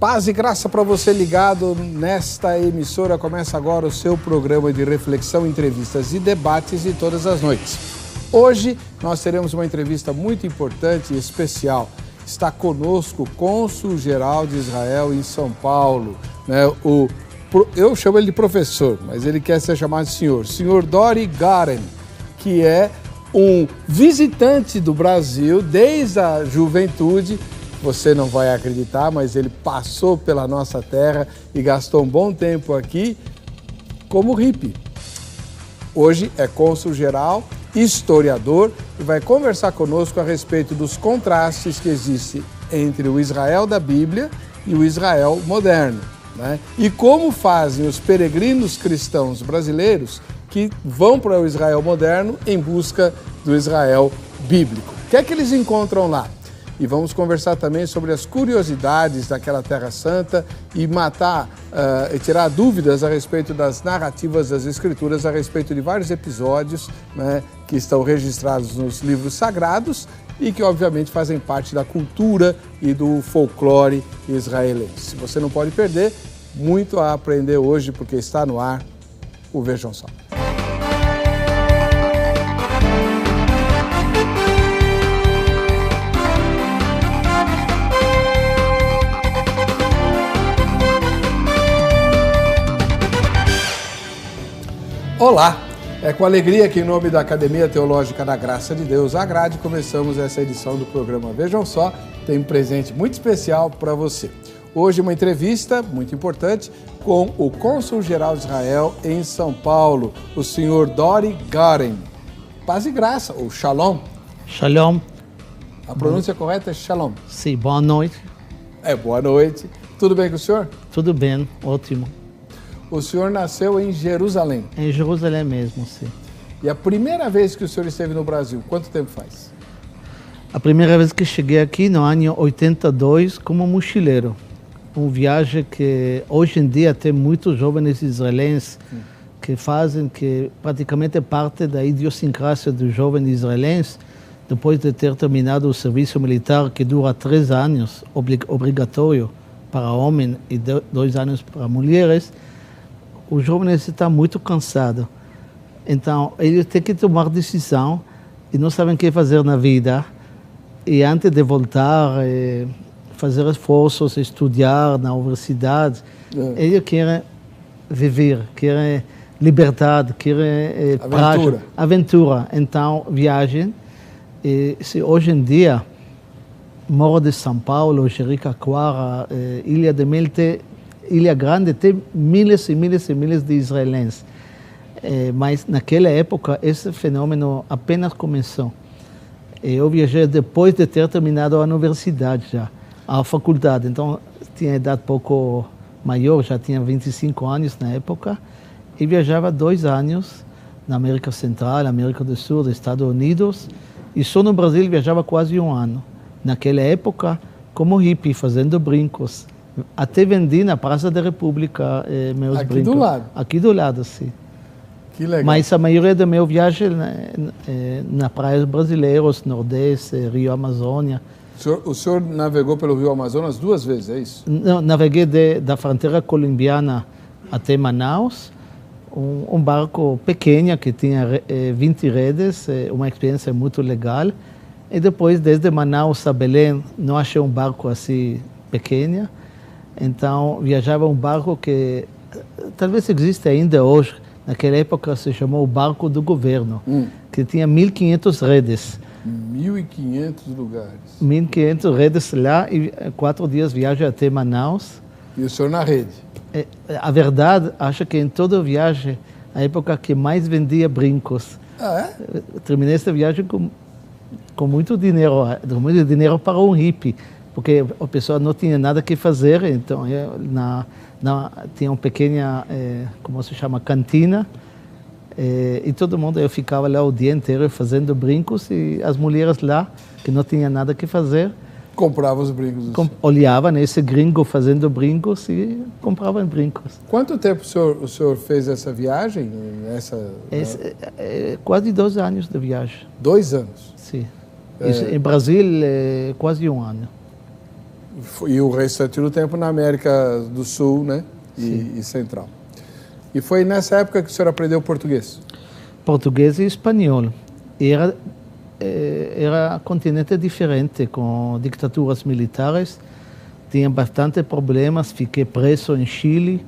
Paz e graça para você ligado nesta emissora. Começa agora o seu programa de reflexão, entrevistas e debates de todas as noites. Hoje nós teremos uma entrevista muito importante e especial. Está conosco o cônsul-geral de Israel em São Paulo, né? Eu chamo ele de professor, mas ele quer ser chamado de senhor Dori Garen, que é um visitante do Brasil desde a juventude. Você não vai acreditar, mas ele passou pela nossa terra e gastou um bom tempo aqui como hippie. Hoje é cônsul-geral, historiador, e vai conversar conosco a respeito dos contrastes que existem entre o Israel da Bíblia e o Israel moderno, né? E como fazem os peregrinos cristãos brasileiros que vão para o Israel moderno em busca do Israel bíblico. O que é que eles encontram lá? E vamos conversar também sobre as curiosidades daquela Terra Santa e e tirar dúvidas a respeito das narrativas das Escrituras, a respeito de vários episódios, né, que estão registrados nos livros sagrados e que, obviamente, fazem parte da cultura e do folclore israelense. Você não pode perder, muito a aprender hoje, porque está no ar o Vejam Só. Olá! É com alegria que, em nome da Academia Teológica da Graça de Deus, a Grade, começamos essa edição do programa Vejam Só. Tem um presente muito especial para você. Hoje, uma entrevista muito importante com o cônsul-geral de Israel em São Paulo, o senhor Dori Garen. Paz e graça, ou Shalom. Shalom. A pronúncia correta é Shalom. Sim, boa noite. Boa noite. Tudo bem com o senhor? Tudo bem, ótimo. O senhor nasceu em Jerusalém? Em Jerusalém mesmo, sim. E a primeira vez que o senhor esteve no Brasil, quanto tempo faz? A primeira vez que cheguei aqui, no ano 82, como mochileiro. Uma viagem que hoje em dia tem muitos jovens israelenses que fazem, que praticamente é parte da idiosincrásia dos jovens israelenses, depois de ter terminado o serviço militar, que dura 3 anos, obrigatório para homens e 2 anos para mulheres. Os jovens estão muito cansados. Então, eles têm que tomar decisão e não sabem o que fazer na vida. E antes de voltar, fazer esforços, estudar na universidade, eles querem viver, querem liberdade, querem aventura. Aventura. Então, viagem. E se hoje em dia, Morro de São Paulo, Jericoacoara, Ilha de Mel, Ilha Grande, tem milhares e milhares e milhares de israelenses. Mas naquela época, esse fenômeno apenas começou. Eu viajei depois de ter terminado a universidade já, a faculdade. Então, tinha idade pouco maior, já tinha 25 anos na época. E viajava 2 anos na América Central, América do Sul, Estados Unidos. E só no Brasil viajava quase 1 ano. Naquela época, como hippie, fazendo brincos. Até vendi na Praça da República meus brincos. Aqui do lado? Aqui do lado, sim. Que legal. Mas a maioria da minha viagem na praias brasileiras, Nordeste, Rio Amazônia. O senhor navegou pelo Rio Amazonas 2 vezes, é isso? Não, naveguei da fronteira colombiana até Manaus, um barco pequeno que tinha 20 redes, uma experiência muito legal. E depois, desde Manaus a Belém, não achei um barco assim pequeno. Então, viajava um barco que talvez existe ainda hoje. Naquela época se chamou o Barco do Governo, que tinha 1.500 redes. 1.500 lugares. 1.500 redes lá e 4 dias viagem até Manaus. E o senhor na rede? A verdade, acho que em toda viagem, a época que mais vendia brincos. Ah, é? Terminei essa viagem com muito dinheiro para um hippie. Porque a pessoa não tinha nada que fazer, então tinha uma pequena, como se chama, cantina, e todo mundo, eu ficava lá o dia inteiro fazendo brincos, e as mulheres lá, que não tinham nada que fazer, compravam os brincos. Olhavam esse gringo fazendo brincos e compravam brincos. Quanto tempo o senhor fez essa viagem? Quase 2 anos de viagem. 2 anos? Sim. Em Brasil, quase 1 ano. E o restante do tempo na América do Sul, né? E Central. E foi nessa época que o senhor aprendeu português? Português e espanhol. Era continente diferente, com dictaduras militares. Tinha bastante problemas, fiquei preso em Chile.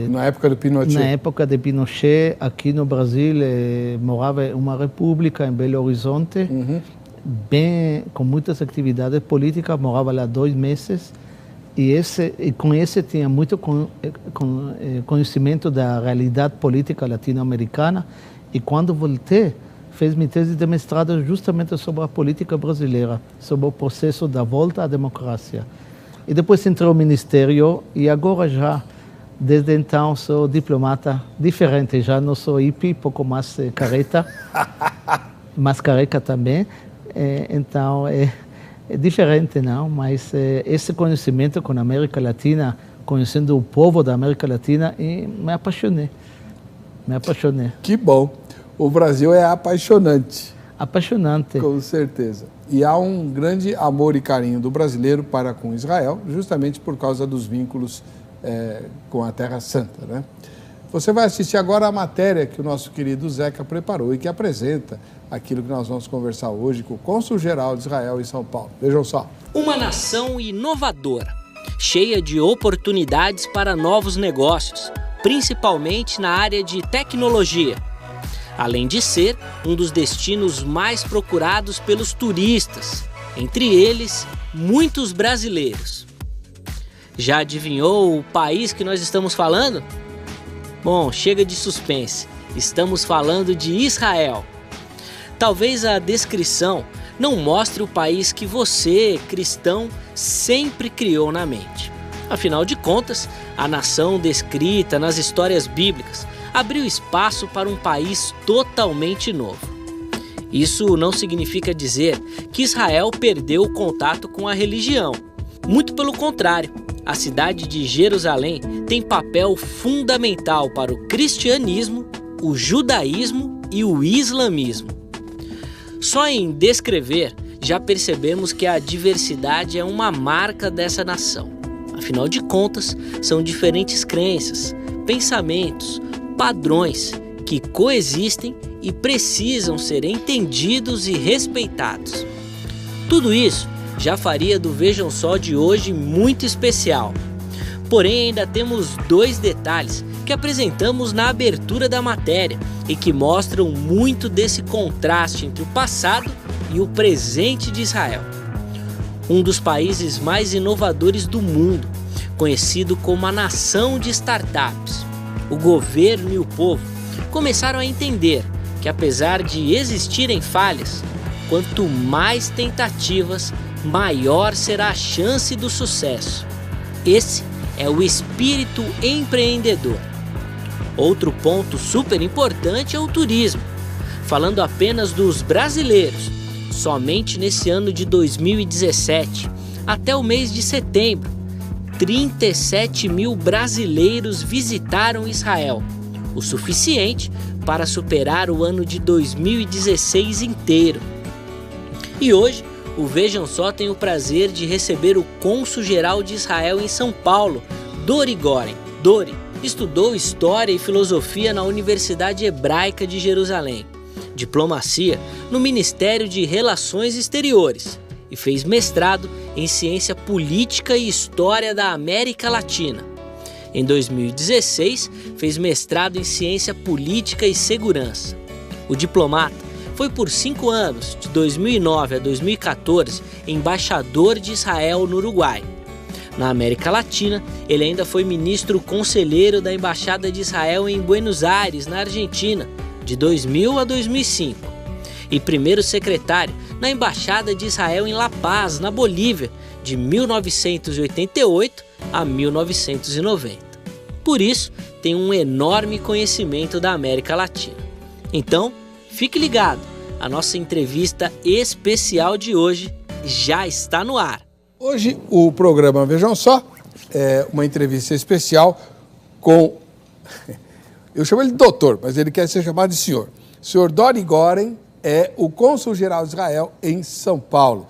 Na época do Pinochet? Na época de Pinochet, aqui no Brasil, morava uma república em Belo Horizonte, bem, com muitas atividades políticas, morava lá 2 meses. E com esse tinha muito conhecimento da realidade política latino-americana. E quando voltei, fiz minha tese de mestrado justamente sobre a política brasileira, sobre o processo da volta à democracia. E depois entrei no ministério e agora já, desde então, sou diplomata diferente. Já não sou hippie, pouco mais careta, mas careca também. Então, é diferente, não? Mas esse conhecimento com a América Latina, conhecendo o povo da América Latina, me apaixonei. Me apaixonei. Que bom. O Brasil é apaixonante. Apaixonante. Com certeza. E há um grande amor e carinho do brasileiro para com Israel, justamente por causa dos vínculos com a Terra Santa, né? Você vai assistir agora a matéria que o nosso querido Zeca preparou e que apresenta aquilo que nós vamos conversar hoje com o cônsul-geral de Israel em São Paulo. Vejam só. Uma nação inovadora, cheia de oportunidades para novos negócios, principalmente na área de tecnologia. Além de ser um dos destinos mais procurados pelos turistas, entre eles, muitos brasileiros. Já adivinhou o país que nós estamos falando? Bom, chega de suspense. Estamos falando de Israel. Talvez a descrição não mostre o país que você, cristão, sempre criou na mente. Afinal de contas, a nação descrita nas histórias bíblicas abriu espaço para um país totalmente novo. Isso não significa dizer que Israel perdeu o contato com a religião. Muito pelo contrário, a cidade de Jerusalém tem papel fundamental para o cristianismo, o judaísmo e o islamismo. Só em descrever, já percebemos que a diversidade é uma marca dessa nação. Afinal de contas, são diferentes crenças, pensamentos, padrões que coexistem e precisam ser entendidos e respeitados. Tudo isso já faria do Vejam Só de hoje muito especial. Porém, ainda temos 2 detalhes que apresentamos na abertura da matéria e que mostram muito desse contraste entre o passado e o presente de Israel. Um dos países mais inovadores do mundo, conhecido como a nação de startups. O governo e o povo começaram a entender que, apesar de existirem falhas, quanto mais tentativas, maior será a chance do sucesso. Esse é o espírito empreendedor. Outro ponto super importante é o turismo. Falando apenas dos brasileiros, somente nesse ano de 2017, até o mês de setembro, 37 mil brasileiros visitaram Israel, o suficiente para superar o ano de 2016 inteiro. E hoje, o Vejam Só tem o prazer de receber o cônsul-geral de Israel em São Paulo, Dori Goren. Dori estudou História e Filosofia na Universidade Hebraica de Jerusalém, Diplomacia no Ministério de Relações Exteriores e fez mestrado em Ciência Política e História da América Latina. Em 2016, fez mestrado em Ciência Política e Segurança. O diplomata foi por 5 anos, de 2009 a 2014, embaixador de Israel no Uruguai. Na América Latina, ele ainda foi ministro conselheiro da Embaixada de Israel em Buenos Aires, na Argentina, de 2000 a 2005. E primeiro secretário na Embaixada de Israel em La Paz, na Bolívia, de 1988 a 1990. Por isso, tem um enorme conhecimento da América Latina. Então, fique ligado, a nossa entrevista especial de hoje já está no ar. Hoje o programa Vejam Só é uma entrevista especial com, eu chamo ele de doutor, mas ele quer ser chamado de senhor. O senhor Dori Goren é o cônsul-geral de Israel em São Paulo.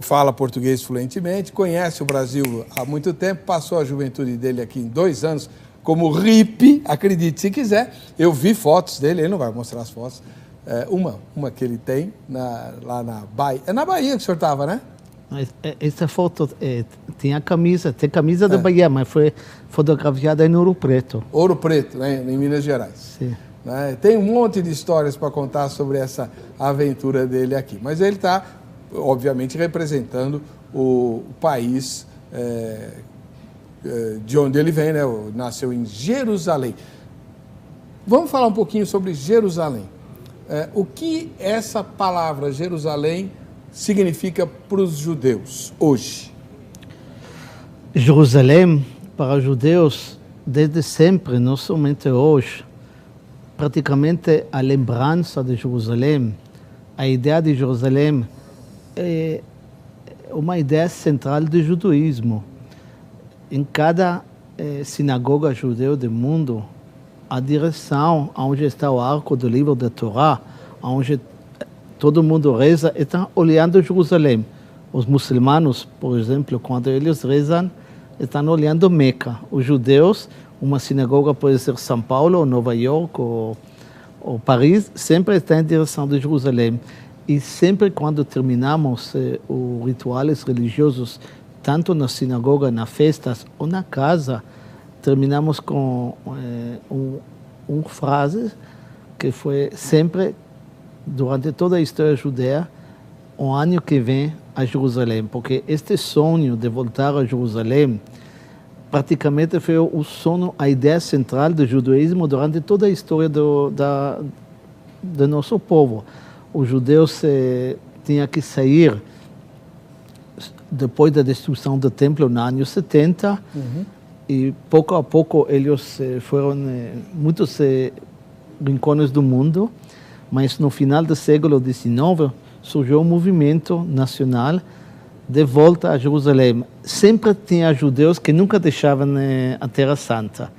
fala português fluentemente, conhece o Brasil há muito tempo, passou a juventude dele aqui em 2 anos como hippie, acredite se quiser. Eu vi fotos dele, ele não vai mostrar as fotos. Uma que ele tem lá na Bahia. É na Bahia que o senhor estava, né? Essa foto tem camisa da Bahia, mas foi fotografiada em Ouro Preto. Ouro Preto, né, em Minas Gerais. Sim. Né? Tem um monte de histórias para contar sobre essa aventura dele aqui. Mas ele está, obviamente, representando o país de onde ele vem, né? Nasceu em Jerusalém. Vamos falar um pouquinho sobre Jerusalém. O que essa palavra Jerusalém significa para os judeus hoje? Jerusalém, para os judeus, desde sempre, não somente hoje, praticamente a lembrança de Jerusalém, a ideia de Jerusalém é uma ideia central do judaísmo. Em cada sinagoga judeu do mundo, a direção onde está o arco do livro da Torá, onde todo mundo reza, está olhando Jerusalém. Os muçulmanos, por exemplo, quando eles rezam, estão olhando Meca. Os judeus, uma sinagoga pode ser São Paulo, ou Nova York, ou Paris, sempre está em direção de Jerusalém. E sempre quando terminamos os rituais religiosos, tanto na sinagoga, nas festas ou na casa, terminamos com uma frase que foi sempre, durante toda a história judeia, o ano que vem a Jerusalém, porque este sonho de voltar a Jerusalém praticamente foi o sonho, a ideia central do judaísmo durante toda a história do nosso povo. Os judeus tinham que sair depois da destruição do templo no ano 70, e pouco a pouco eles foram muitos rincones do mundo, mas no final do século XIX surgiu um movimento nacional de volta a Jerusalém. Sempre tinha judeus que nunca deixavam a Terra Santa.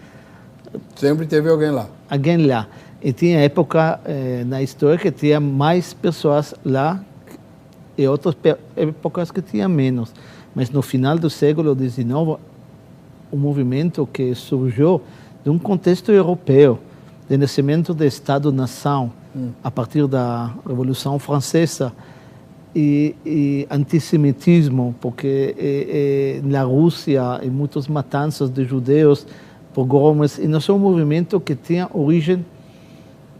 Sempre teve alguém lá. Alguém lá. E tinha época na história que tinha mais pessoas lá e outras épocas que tinha menos. Mas no final do século XIX, um movimento que surgiu de um contexto europeu, de nascimento do Estado-nação, a partir da Revolução Francesa, e antissemitismo, porque na Rússia e muitas matanças de judeus, pogroms, e não é um movimento que tinha origem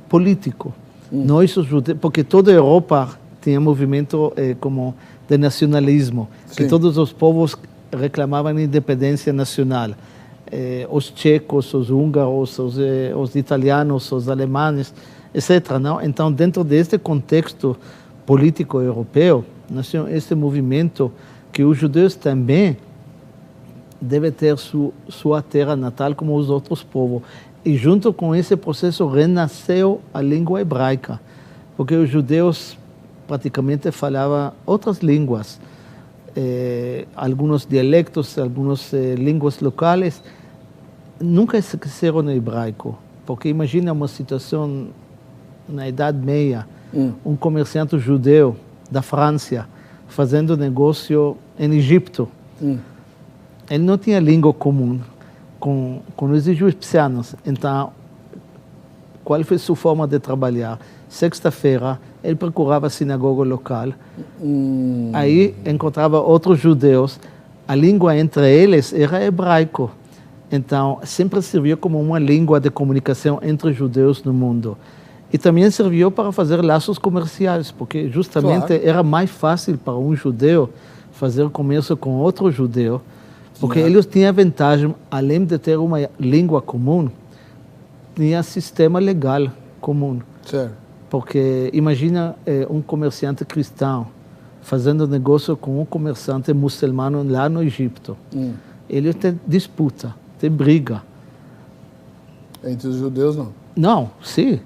político. Nós, os judeus, porque toda a Europa tinha movimento como de nacionalismo, que todos os povos reclamavam independência nacional. Os tchecos, os húngaros, os italianos, os alemães, etc. Não? Então, dentro deste contexto político europeu, nasceu esse movimento que os judeus também devem ter sua terra natal como os outros povos. E junto com esse processo renasceu a língua hebraica, porque os judeus praticamente falavam outras línguas, alguns dialectos, algumas línguas locais, nunca esqueceram o hebraico, porque imagina uma situação na Idade Meia, um comerciante judeu da França fazendo negócio em Egito. Ele não tinha língua comum com os egípcios. Então, qual foi sua forma de trabalhar? Sexta-feira, ele procurava a sinagoga local. Aí encontrava outros judeus. A língua entre eles era hebraico. Então, sempre serviu como uma língua de comunicação entre judeus no mundo. E também serviu para fazer laços comerciais, porque justamente era mais fácil para um judeu fazer comércio com outro judeu, porque eles tinham a vantagem, além de ter uma língua comum, tinha sistema legal comum. Certo. Porque imagina um comerciante cristão fazendo negócio com um comerciante muçulmano lá no Egito. Ele tem disputa, tem briga. Entre os judeus, não? Não, sim.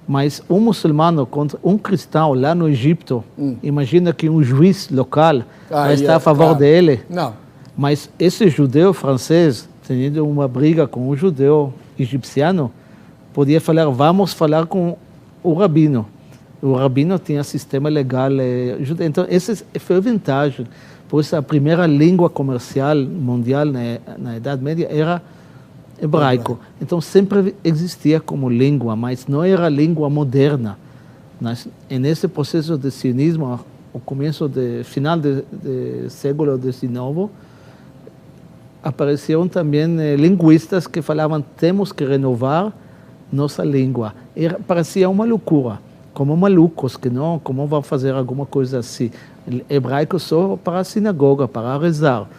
Mas um muçulmano contra um cristão lá no Egito, imagina que um juiz local vai estar a favor dele. Não. Mas esse judeu francês, tendo uma briga com um judeu egipciano, podia falar, vamos falar com o rabino. O rabino tinha sistema legal judeu. Então, essa foi a vantagem. Por isso, a primeira língua comercial mundial na Idade Média era hebraico. Então, sempre existia como língua, mas não era língua moderna. Nesse processo de sionismo, o começo final do século XIX, apareceram também linguistas que falavam temos que renovar nossa língua. Parecia uma loucura, como malucos, que não, como vão fazer alguma coisa assim. Hebraico só para a sinagoga, para rezar.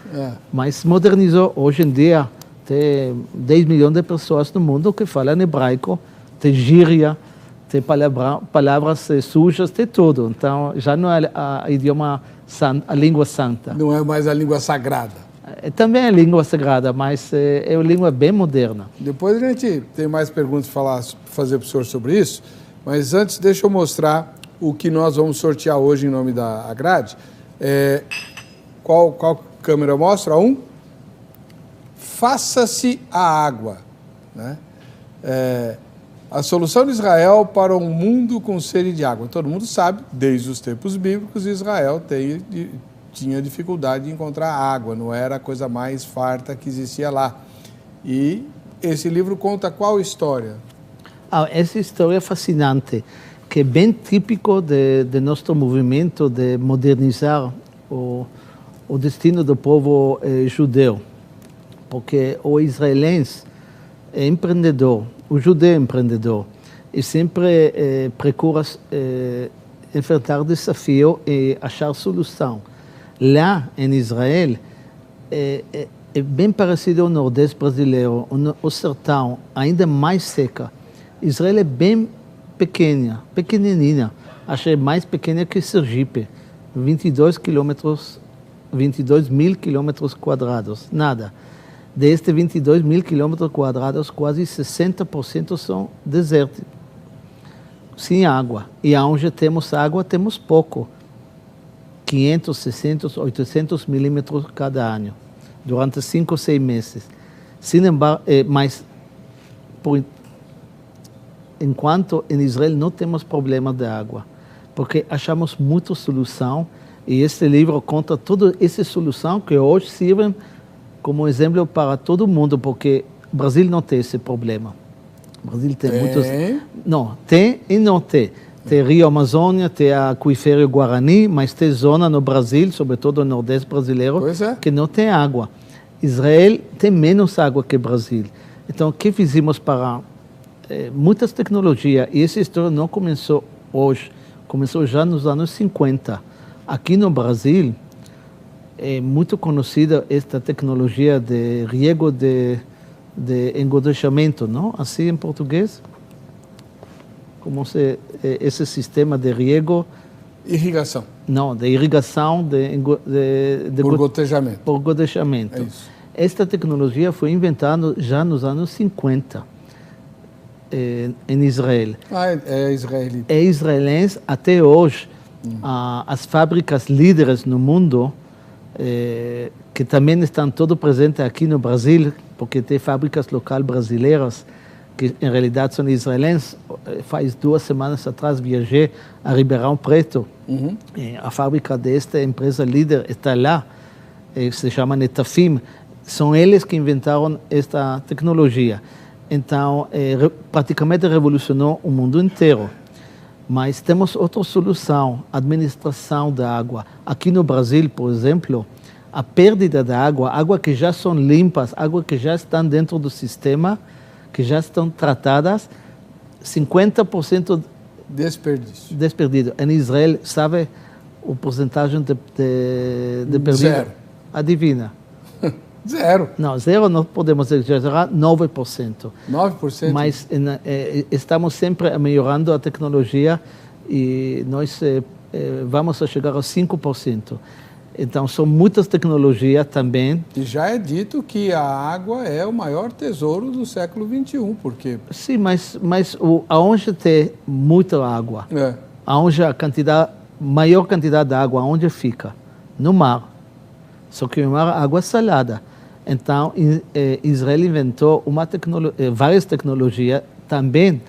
Mas modernizou. Hoje em dia, tem 10 milhões de pessoas no mundo que falam hebraico, tem gíria, tem palavras sujas, tem tudo. Então, já não é a língua santa. Não é mais a língua sagrada. Também é língua sagrada, mas é uma língua bem moderna. Depois a gente tem mais perguntas para fazer para o senhor sobre isso, mas antes deixa eu mostrar o que nós vamos sortear hoje em nome da Agrade. Qual câmera mostra? Faça-se a água, né? A solução de Israel para um mundo com sede de água. Todo mundo sabe, desde os tempos bíblicos, Israel tinha dificuldade de encontrar água, não era a coisa mais farta que existia lá. E esse livro conta qual história? Essa história é fascinante, que é bem típico de nosso movimento de modernizar o destino do povo judeu. Porque o israelense é empreendedor, o judeu é empreendedor, e sempre procura enfrentar desafio e achar solução. Lá em Israel é bem parecido ao Nordeste brasileiro, o sertão ainda mais seca. Israel é bem pequenininha, acho que é mais pequena que Sergipe, 22 mil quilômetros quadrados, nada. Destes 22 mil quilômetros quadrados, quase 60% são desertos, sem água. E onde temos água, temos pouco. 500, 600, 800 milímetros cada ano, durante 5 ou 6 meses. Sin embargo, mas enquanto em Israel não temos problema de água, porque achamos muita solução, e este livro conta toda essa solução que hoje servem como exemplo para todo mundo, porque o Brasil não tem esse problema. O Brasil tem muitos... Não, tem e não tem. Tem Rio Amazônia, tem aquífero Guarani, mas tem zona no Brasil, sobretudo no Nordeste brasileiro, que não tem água. Israel tem menos água que o Brasil. Então, o que fizemos para muitas tecnologias? E essa história não começou hoje, começou já nos anos 50. Aqui no Brasil, é muito conhecida esta tecnologia de riego de engodechamento, não? Assim em português? Como esse sistema de riego... Irrigação. Não, de irrigação por gotejamento. Por gotejamento. É isso. Esta tecnologia foi inventada já nos anos 50 em Israel. É israelita. É israelense até hoje. As fábricas líderes no mundo, que também estão todas presentes aqui no Brasil, porque tem fábricas locais brasileiras, que em realidade são israelenses. Faz 2 semanas atrás viajei a Ribeirão Preto. A fábrica desta empresa líder está lá, se chama Netafim. São eles que inventaram esta tecnologia. Então, praticamente revolucionou o mundo inteiro. Mas temos outra solução, administração da água. Aqui no Brasil, por exemplo, a perda da água que já são limpas, água que já estão dentro do sistema, que já estão tratadas, 50% desperdício. Em Israel, sabe o porcentagem de perdido? Zero. Adivina. Zero. Não, zero não podemos exagerar, 9%. 9%? Mas estamos sempre melhorando a tecnologia e nós vamos chegar a 5%. Então, são muitas tecnologias também. E já é dito que a água é o maior tesouro do século XXI, porque... Sim, mas aonde tem muita água, aonde maior quantidade de água, onde fica? No mar. Só que no mar, água salada. Então, Israel inventou várias tecnologias também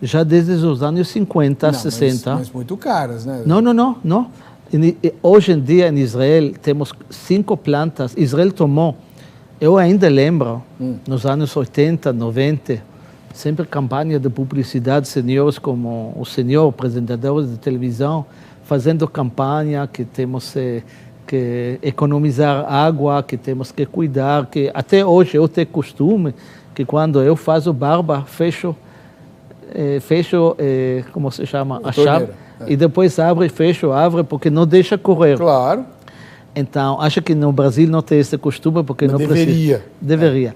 já desde os anos 50, 60. Mas muito caras, né? Não. Hoje em dia, em Israel, temos 5 plantas. Israel tomou, eu ainda lembro, nos anos 80, 90, sempre campanha de publicidade, senhores como o senhor, apresentadores de televisão, fazendo campanha que temos que economizar água, que temos que cuidar, que até hoje eu tenho costume que quando eu faço barba, fecho, como se chama, a chave, e depois abre, porque não deixa correr. Claro. Então, acho que no Brasil não tem esse costume, porque não deveria. Precisa. Deveria.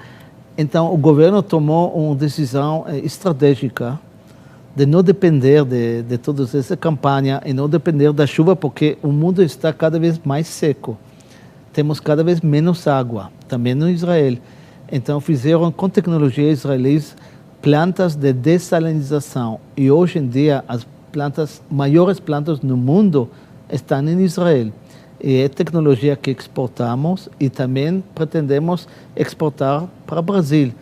Então, o governo tomou uma decisão estratégica de não depender de toda essa campanha e não depender da chuva, porque o mundo está cada vez mais seco. Temos cada vez menos água, também no Israel. Então, fizeram com tecnologia israelense plantas de dessalinização. E hoje em dia, as maiores plantas no mundo estão em Israel. E é tecnologia que exportamos e também pretendemos exportar para o Brasil.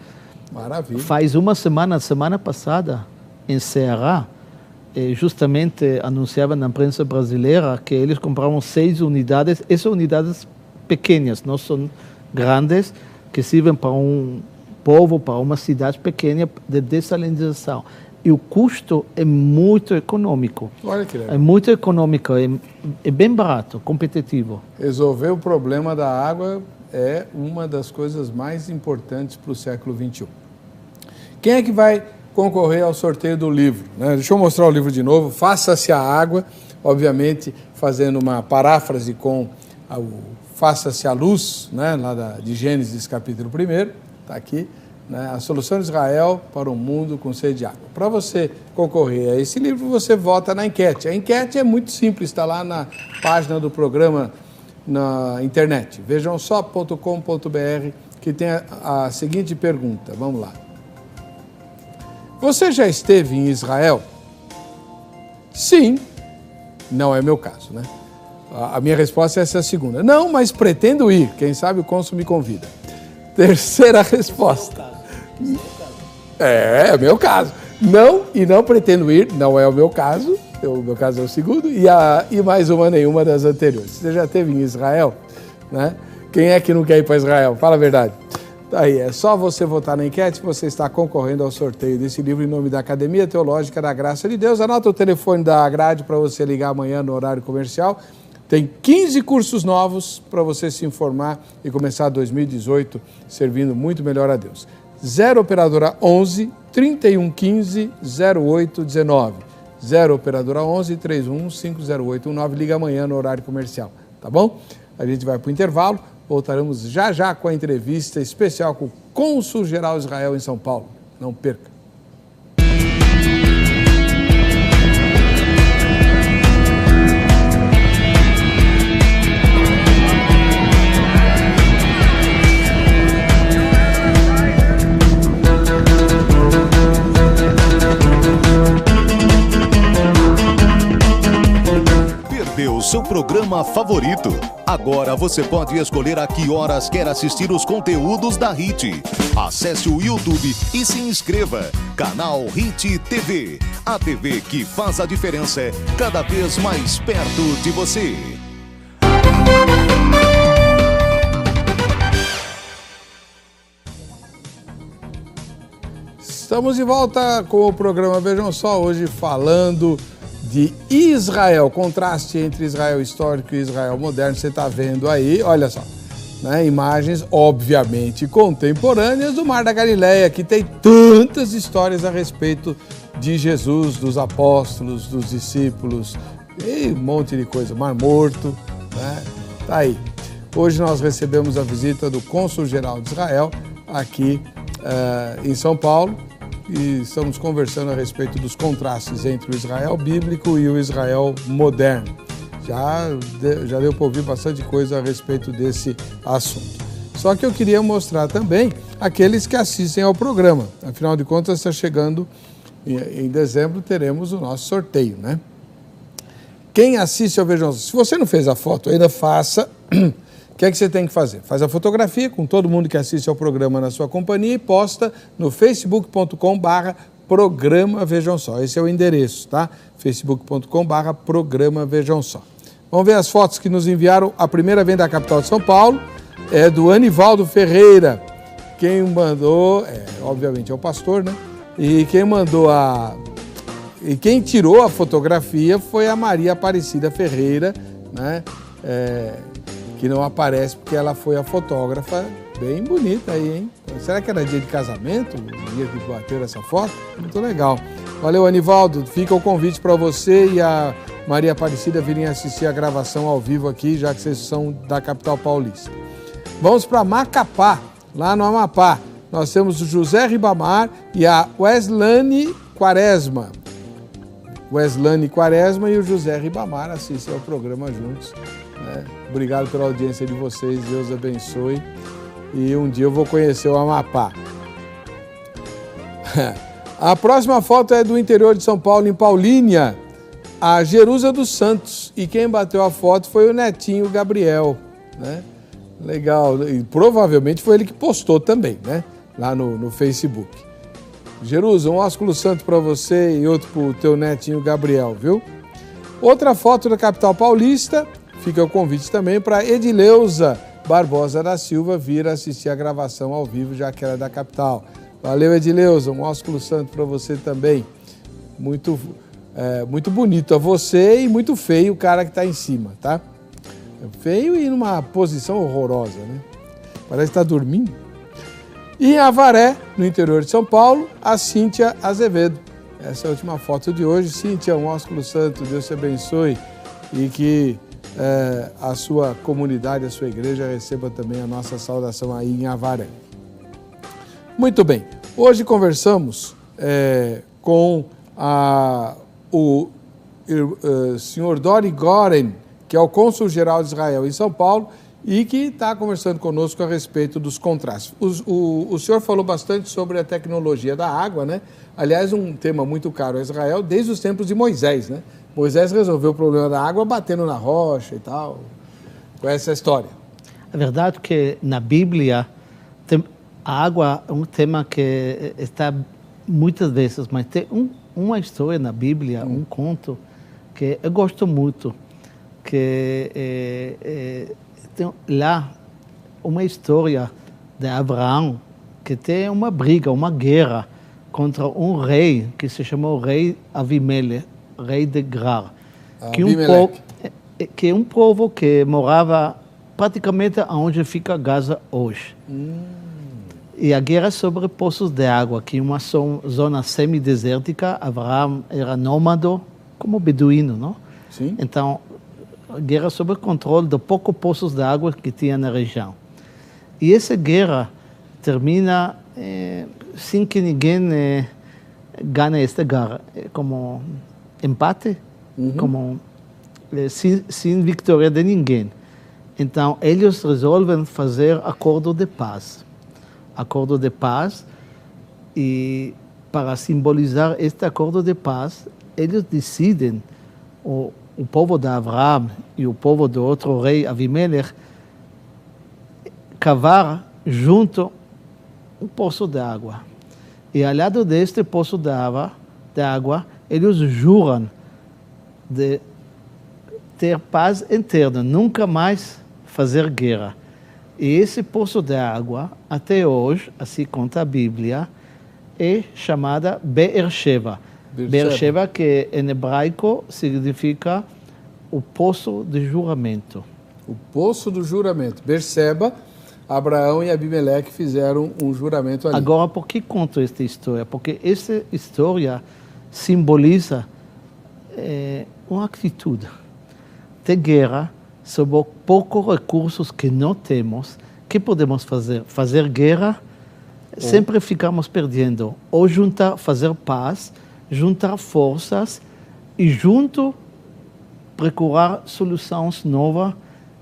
Maravilha. Faz uma semana passada, em Ceará, justamente anunciava na imprensa brasileira que eles compraram 6 unidades, essas unidades pequenas, não são grandes, que servem para um povo, para uma cidade pequena de dessalinização. E o custo é muito econômico. Olha que legal. É muito econômico, é bem barato, competitivo. Resolver o problema da água é uma das coisas mais importantes para o século XXI. Quem é que vai concorrer ao sorteio do livro? Deixa eu mostrar o livro de novo. Faça-se a Água, obviamente fazendo uma paráfrase com o Faça-se a Luz, lá de Gênesis capítulo 1, está aqui. A solução de Israel para um mundo com sede de água. Para você concorrer a esse livro, você vota na enquete. A enquete é muito simples, está lá na página do programa na internet. Vejam só.com.br, que tem a seguinte pergunta. Vamos lá. Você já esteve em Israel? Sim. Não é meu caso, né? A minha resposta é essa segunda. Não, mas pretendo ir. Quem sabe o cônsul me convida. Terceira resposta. É meu caso. Não, e não pretendo ir, não é o meu caso. O meu caso é o segundo. E mais nenhuma das anteriores. Você já esteve em Israel? Né? Quem é que não quer ir para Israel? Fala a verdade. Aí, é só você votar na enquete, você está concorrendo ao sorteio desse livro em nome da Academia Teológica da Graça de Deus. Anota o telefone da grade para você ligar amanhã no horário comercial. Tem 15 cursos novos para você se informar e começar 2018 servindo muito melhor a Deus. 0 operadora 11 3115 0819. 0 operadora 11 31 50819. Liga amanhã no horário comercial, tá bom? A gente vai para o intervalo. Voltaremos já com a entrevista especial com o cônsul-geral de Israel em São Paulo. Não perca. Seu programa favorito. Agora você pode escolher a que horas quer assistir os conteúdos da HIT. Acesse o YouTube e se inscreva. Canal HIT TV. A TV que faz a diferença cada vez mais perto de você. Estamos de volta com o programa Vejam Só, hoje falando de Israel, contraste entre Israel histórico e Israel moderno. Você está vendo aí, olha só, imagens obviamente contemporâneas do Mar da Galileia, que tem tantas histórias a respeito de Jesus, dos apóstolos, dos discípulos, e um monte de coisa, Mar Morto, tá aí. Hoje nós recebemos a visita do cônsul-geral de Israel aqui em São Paulo, e estamos conversando a respeito dos contrastes entre o Israel bíblico e o Israel moderno. Já deu para ouvir bastante coisa a respeito desse assunto. Só que eu queria mostrar também aqueles que assistem ao programa. Afinal de contas, está chegando, em dezembro, teremos o nosso sorteio, né? Quem assiste ao Vejam Só, se você não fez a foto, ainda faça. O que é que você tem que fazer? Faz a fotografia com todo mundo que assiste ao programa na sua companhia e posta no facebook.com/programa Programa Vejam Só. Esse é o endereço, tá? facebook.com/Programa Vejam Só. Vamos ver as fotos que nos enviaram. A primeira vem da capital de São Paulo, é do Anivaldo Ferreira. Quem mandou, obviamente é o pastor, né? E quem tirou a fotografia foi a Maria Aparecida Ferreira, né? Que não aparece porque ela foi a fotógrafa. Bem bonita aí, hein? Será que era dia de casamento? O dia que bateram essa foto? Muito legal. Valeu, Anivaldo. Fica o convite para você e a Maria Aparecida virem assistir a gravação ao vivo aqui, já que vocês são da capital paulista. Vamos para Macapá, lá no Amapá. Nós temos o José Ribamar e a Weslane Quaresma. Weslane Quaresma e o José Ribamar assistem ao programa juntos. Né? Obrigado pela audiência de vocês, Deus abençoe. E um dia eu vou conhecer o Amapá. A próxima foto é do interior de São Paulo, em Paulínia, a Jerusa dos Santos. E quem bateu a foto foi o netinho Gabriel, né? Legal. E provavelmente foi ele que postou também, né? Lá no Facebook. Jerusa, um ósculo santo para você e outro para o teu netinho Gabriel, viu? Outra foto da capital paulista, fica o convite também para Edileuza Barbosa da Silva vir assistir a gravação ao vivo, já que ela é da capital. Valeu, Edileuza, um ósculo santo para você também. Muito bonito a você e muito feio o cara que está em cima, tá? Feio e numa posição horrorosa, né? Parece que está dormindo. E em Avaré, no interior de São Paulo, a Cíntia Azevedo. Essa é a última foto de hoje. Cíntia, um ósculo santo, Deus te abençoe e que a sua comunidade, a sua igreja receba também a nossa saudação aí em Avaré. Muito bem, hoje conversamos com o senhor Dori Goren, que é o cônsul-geral de Israel em São Paulo e que está conversando conosco a respeito dos contrastes. O senhor falou bastante sobre a tecnologia da água, né? Aliás, um tema muito caro a Israel desde os tempos de Moisés, né? Moisés resolveu o problema da água batendo na rocha e tal. Conhece essa história? É verdade que na Bíblia a água é um tema que está muitas vezes, mas tem uma história na Bíblia, um conto, que eu gosto muito, que tem lá uma história de Abraão, que tem uma briga, uma guerra contra um rei que se chamou rei Avimelech, rei de Gerar, que é um povo que morava praticamente onde fica Gaza hoje. E a guerra é sobre poços de água, que é uma zona semidesértica. Abraão era nômade, como beduíno, não? Sim. Então, a guerra sobre o controle de poucos poços de água que tinha na região. E essa guerra termina sem que ninguém ganhe esta guerra, como empate, como sem vitória de ninguém. Então, eles resolvem fazer acordo de paz. Acordo de paz, e para simbolizar este acordo de paz, eles decidem, o povo de Abraão e o povo do outro rei Avimelech, cavar junto um poço de água. E ao lado deste poço de água, eles juram de ter paz interna, nunca mais fazer guerra. E esse poço de água, até hoje, assim conta a Bíblia, é chamada Be'er-Sheva. Be'er-Sheva, que em hebraico significa o poço de juramento. O poço do juramento. Beer-Sheba, Abraão e Abimeleque fizeram um juramento ali. Agora, por que conto esta história? Porque essa história simboliza uma atitude de guerra sobre poucos recursos que não temos. O que podemos fazer? Fazer guerra, sempre ficamos perdendo. Ou fazer paz, juntar forças e junto procurar soluções novas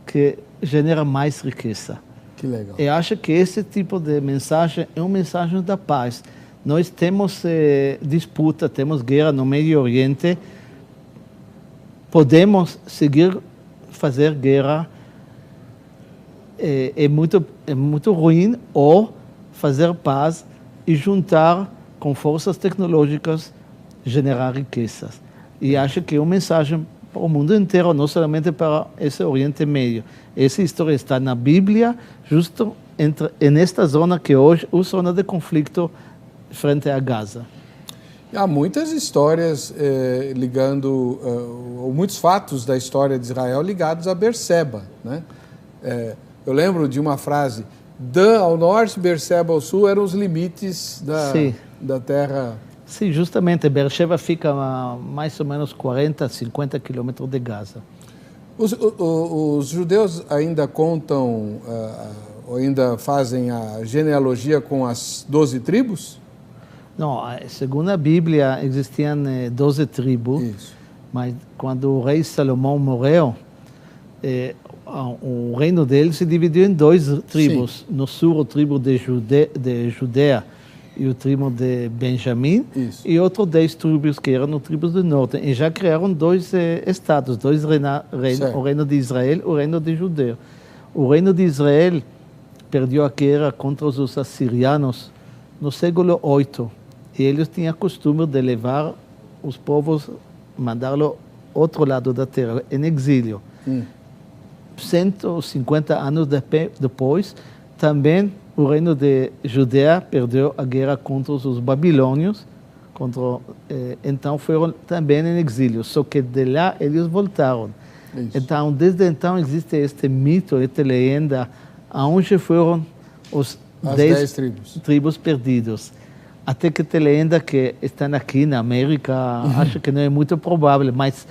que generam mais riqueza. Que legal. Eu acho que esse tipo de mensagem é uma mensagem da paz. Nós temos disputa, temos guerra no Médio Oriente, podemos seguir fazer guerra, é muito ruim, ou fazer paz e juntar com forças tecnológicas, gerar riquezas. E acho que é uma mensagem para o mundo inteiro, não somente para esse Oriente Médio. Essa história está na Bíblia, justo nesta zona que hoje é a zona de conflito frente a Gaza. Há muitas histórias ligando, muitos fatos da história de Israel ligados a Berseba, né? Eu lembro de uma frase: Dan ao norte, Berseba ao sul eram os limites da terra. Sim, justamente. Beersheba fica a mais ou menos 40, 50 quilômetros de Gaza. Os judeus ainda contam, ainda fazem a genealogia com as 12 tribos? Não, segundo a Bíblia, existiam 12 tribos. Isso. Mas quando o rei Salomão morreu, o reino dele se dividiu em 2 tribos. Sim. No sul, a tribo de Judéia e o tribo de Benjamim. Isso. E outros 10 tribos que eram tribos do norte. E já criaram 2 estados, 2 reinos, o reino de Israel e o reino de Judeu. O reino de Israel perdeu a guerra contra os assirianos no século 8. E eles tinham costume de levar os povos, mandá-los ao outro lado da terra, em exílio. 150 anos depois, também o reino de Judéia perdeu a guerra contra os babilônios, então foram também em exílio, só que de lá eles voltaram. Isso. Então, desde então existe este mito, esta lenda, aonde foram as 10 tribos perdidos. Até que tem lenda que estão aqui na América, acho que não é muito provável, mas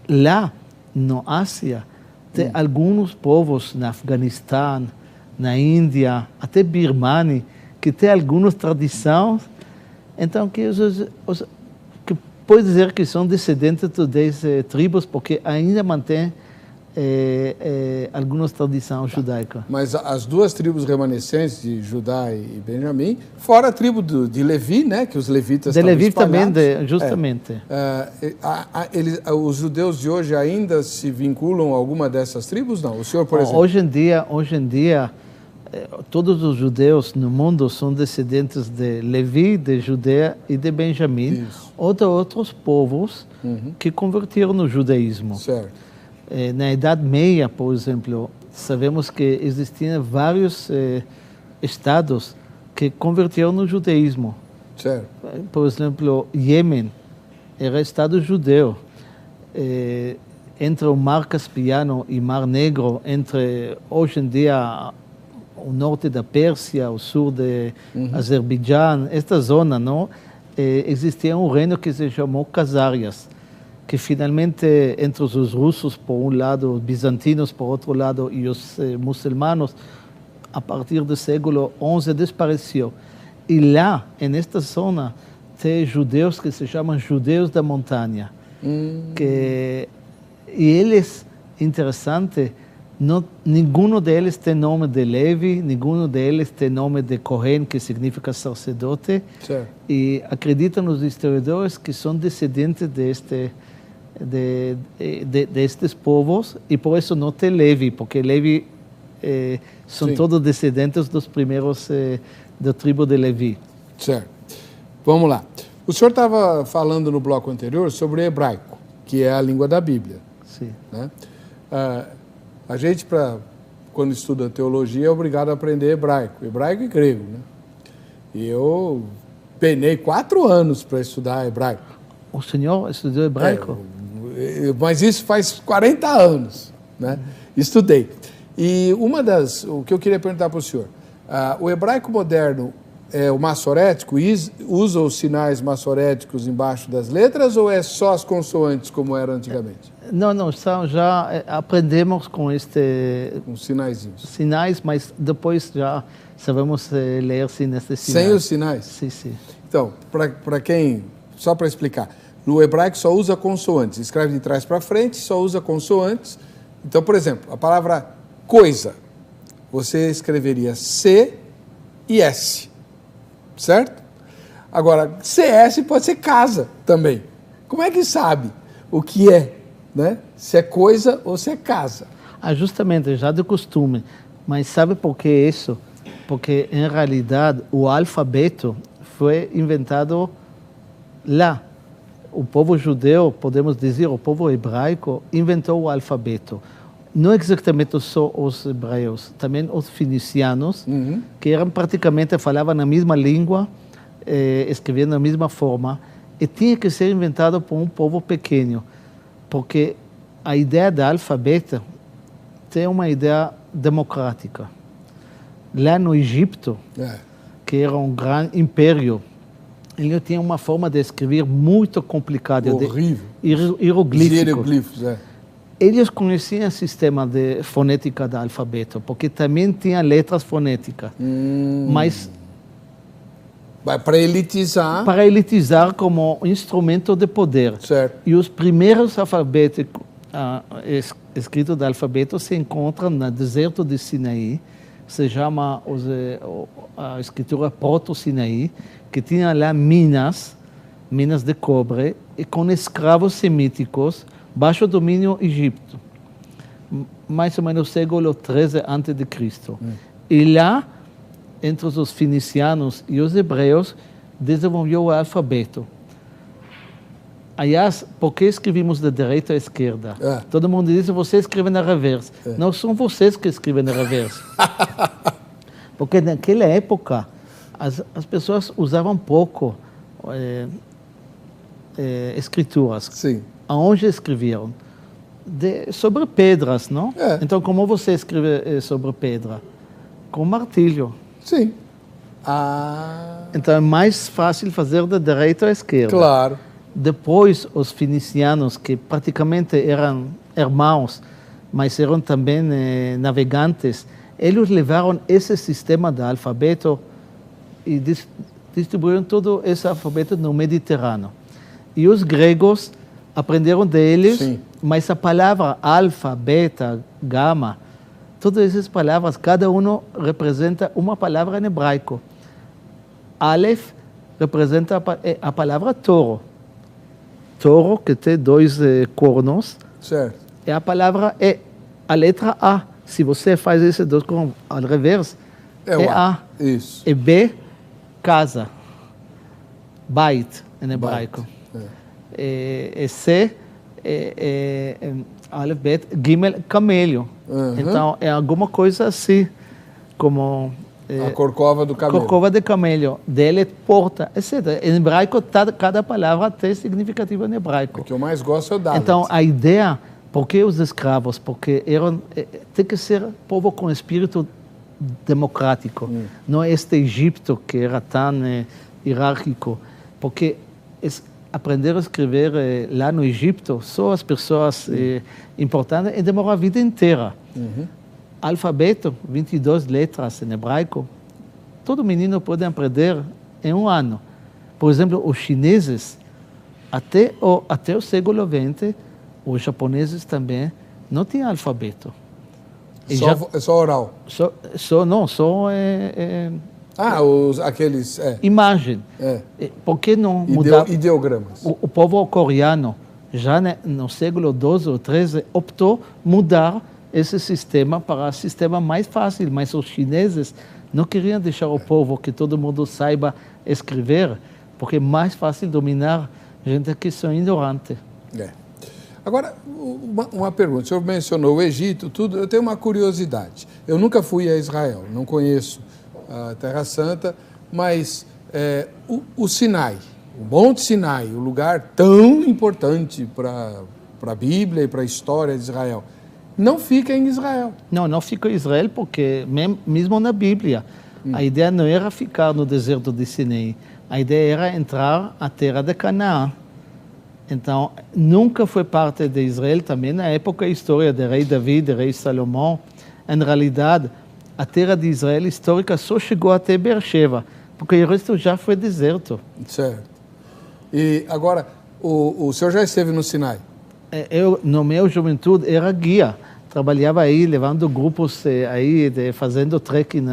lá, na Ásia, tem alguns povos, no Afeganistão, na Índia, até Birmania, que tem algumas tradições, então que pode dizer que são descendentes de 10 tribos, porque ainda mantém algumas tradições judaicas. Mas as 2 tribos remanescentes, de Judá e Benjamim, fora a tribo de Levi, né, que os levitas de Levi espalhados. Também, justamente. Os judeus de hoje ainda se vinculam a alguma dessas tribos? Não? O senhor, por exemplo? Hoje em dia, todos os judeus no mundo são descendentes de Levi, de Judéia e de Benjamim, ou de outros povos que converteram no judaísmo. Certo. Na Idade Média, por exemplo, sabemos que existiam vários estados que converteram no judaísmo. Certo. Por exemplo, Iêmen era estado judeu. Entre o Mar Caspiano e Mar Negro, entre hoje em dia o norte da Pérsia, o sul de Azerbaijão, esta zona, não, existia um reino que se chamou Khazarias, que finalmente, entre os russos, por um lado, os bizantinos, por outro lado, e os muçulmanos, a partir do século XI, desapareceu. E lá, nesta zona, tem judeus que se chamam judeus da montanha. E eles, interessante, nenhum deles tem nome de Levi, nenhum deles tem nome de Cohen, que significa sacerdote. Certo. E acreditam os historiadores que são descendentes destes povos, e por isso não tem Levi, porque Levi são todos descendentes dos primeiros da tribo de Levi. Certo. Vamos lá. O senhor estava falando no bloco anterior sobre o hebraico, que é a língua da Bíblia. Sim. Né? A gente, quando estuda teologia, é obrigado a aprender hebraico e grego. Né? E eu penei 4 anos para estudar hebraico. O senhor estudou hebraico? Mas isso faz 40 anos, né? Estudei. E o que eu queria perguntar para o senhor, o hebraico moderno é o massorético, usa os sinais massoréticos embaixo das letras, ou é só as consoantes como era antigamente? Não, já aprendemos com com sinais, mas depois já sabemos ler sem esses sinais. Sem os sinais? Sim. Então, para quem, só para explicar, no hebraico só usa consoantes, escreve de trás para frente, só usa consoantes. Então, por exemplo, a palavra coisa, você escreveria C e S, certo? Agora, CS pode ser casa também. Como é que sabe o que é, né? Se é coisa ou se é casa? Justamente, já de costume. Mas sabe por que isso? Porque, em realidade, o alfabeto foi inventado lá. O povo judeu, podemos dizer, o povo hebraico, inventou o alfabeto. Não exatamente só os hebreus, também os fenicianos, que eram praticamente, falavam a mesma língua, escreviam da mesma forma, e tinha que ser inventado por um povo pequeno, porque a ideia do alfabeto tem uma ideia democrática. Lá no Egito, que era um grande império, ele tinha uma forma de escrever muito complicada. Horrível. Hieroglíficos. Eles conheciam o sistema de fonética do alfabeto, porque também tinha letras fonéticas. Mas para elitizar. Para elitizar como instrumento de poder. Certo. E os primeiros alfabetos escritos do alfabeto se encontram no deserto de Sinaí, se chama a escritura Proto-Sinaí, que tinha lá minas de cobre, e com escravos semíticos, baixo domínio egípcio, mais ou menos século XIII a.C. E lá, entre os fenicianos e os hebreus, desenvolveu o alfabeto. Aliás, por que escrevemos de direita à esquerda? Todo mundo diz que você escreve na reversa. Não são vocês que escrevem na reversa. Porque naquela época, as pessoas usavam pouco escrituras. Sim. Aonde escreviam? Sobre pedras, não? Então, como você escreve sobre pedra? Com martilho. Sim. Então, é mais fácil fazer da direita à esquerda. Claro. Depois, os fenicianos, que praticamente eram irmãos, mas eram também navegantes, eles levaram esse sistema de alfabeto e distribuíram todo esse alfabeto no Mediterrâneo. E os gregos aprenderam deles, sim, mas a palavra alfa, beta, gama, todas essas palavras, cada uma representa uma palavra em hebraico. Aleph representa a palavra touro. Touro, que tem dois cornos, certo, é a palavra a letra A. Se você faz esses dois cornos ao revés, é A. Isso. E B, casa. Bait, em hebraico. E C, Aleph, Bet, Gimel, camelho. Então, é alguma coisa assim, como... a corcova do camelo. Corcova de camelo, dele, porta, etc. Em hebraico, cada palavra tem significativo em hebraico. O que eu mais gosto é o Dalet. Então, a ideia, por que os escravos? Porque tem que ser povo com espírito democrático. Não é este Egito que era tão hierárquico. Porque aprenderam a escrever lá no Egito, só as pessoas importantes, e demorou a vida inteira. Alfabeto, 22 letras em hebraico, todo menino pode aprender em um ano. Por exemplo, os chineses, até o século XX, os japoneses também, não tinham alfabeto. Só oral? Só aqueles... imagem. Por que não mudar? Ideogramas. O povo coreano, já no século XII ou XIII, optou mudar esse sistema para um sistema mais fácil, mas os chineses não queriam deixar o povo que todo mundo saiba escrever, porque é mais fácil dominar gente que são ignorante. Agora, uma pergunta. O senhor mencionou o Egito, tudo. Eu tenho uma curiosidade. Eu nunca fui a Israel, não conheço a Terra Santa, mas o Sinai, o Monte Sinai, o lugar tão importante para a Bíblia e para a história de Israel, não fica em Israel. Não fica em Israel porque, mesmo na Bíblia, a ideia não era ficar no deserto de Sinai. A ideia era entrar à terra de Canaã. Então, nunca foi parte de Israel também na época da história de rei Davi, de rei Salomão. Em realidade, a terra de Israel histórica só chegou até Beersheba, porque o resto já foi deserto. Certo. E agora, o senhor já esteve no Sinai? Eu, no meu juventude, era guia. Trabalhava aí, levando grupos aí, fazendo trekking.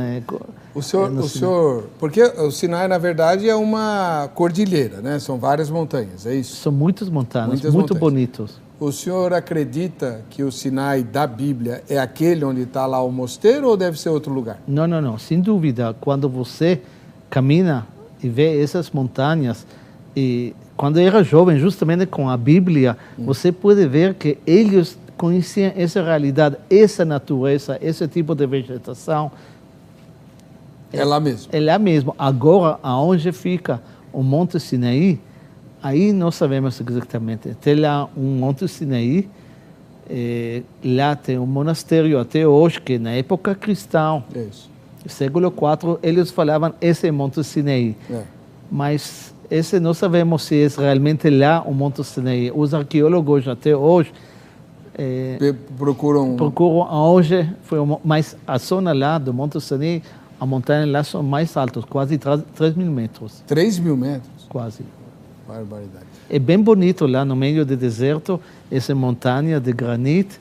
O senhor, porque o Sinai, na verdade, é uma cordilheira, né? São várias montanhas, é isso? São muitas montanhas, muito bonitos. O senhor acredita que o Sinai da Bíblia é aquele onde está lá o mosteiro ou deve ser outro lugar? Não, sem dúvida. Quando você caminha e vê essas montanhas, e quando eu era jovem, justamente com a Bíblia, você pode ver que eles conheciam essa realidade, essa natureza, esse tipo de vegetação. É lá mesmo. É lá mesmo. Agora, aonde fica o Monte Sinaí, aí não sabemos exatamente. Tem lá um Monte Sinaí, lá tem um monastério até hoje, que na época cristã, século IV, eles falavam esse é Monte Sinaí. Mas esse não sabemos se é realmente lá o Monte Sinaí. Os arqueólogos até hoje procuram aonde foi, mas a zona lá do Monte Sinaí, a montanha lá são mais altas, quase 3.000 metros. 3.000 metros? Quase. Barbaridade. É bem bonito lá no meio do deserto, essa montanha de granito,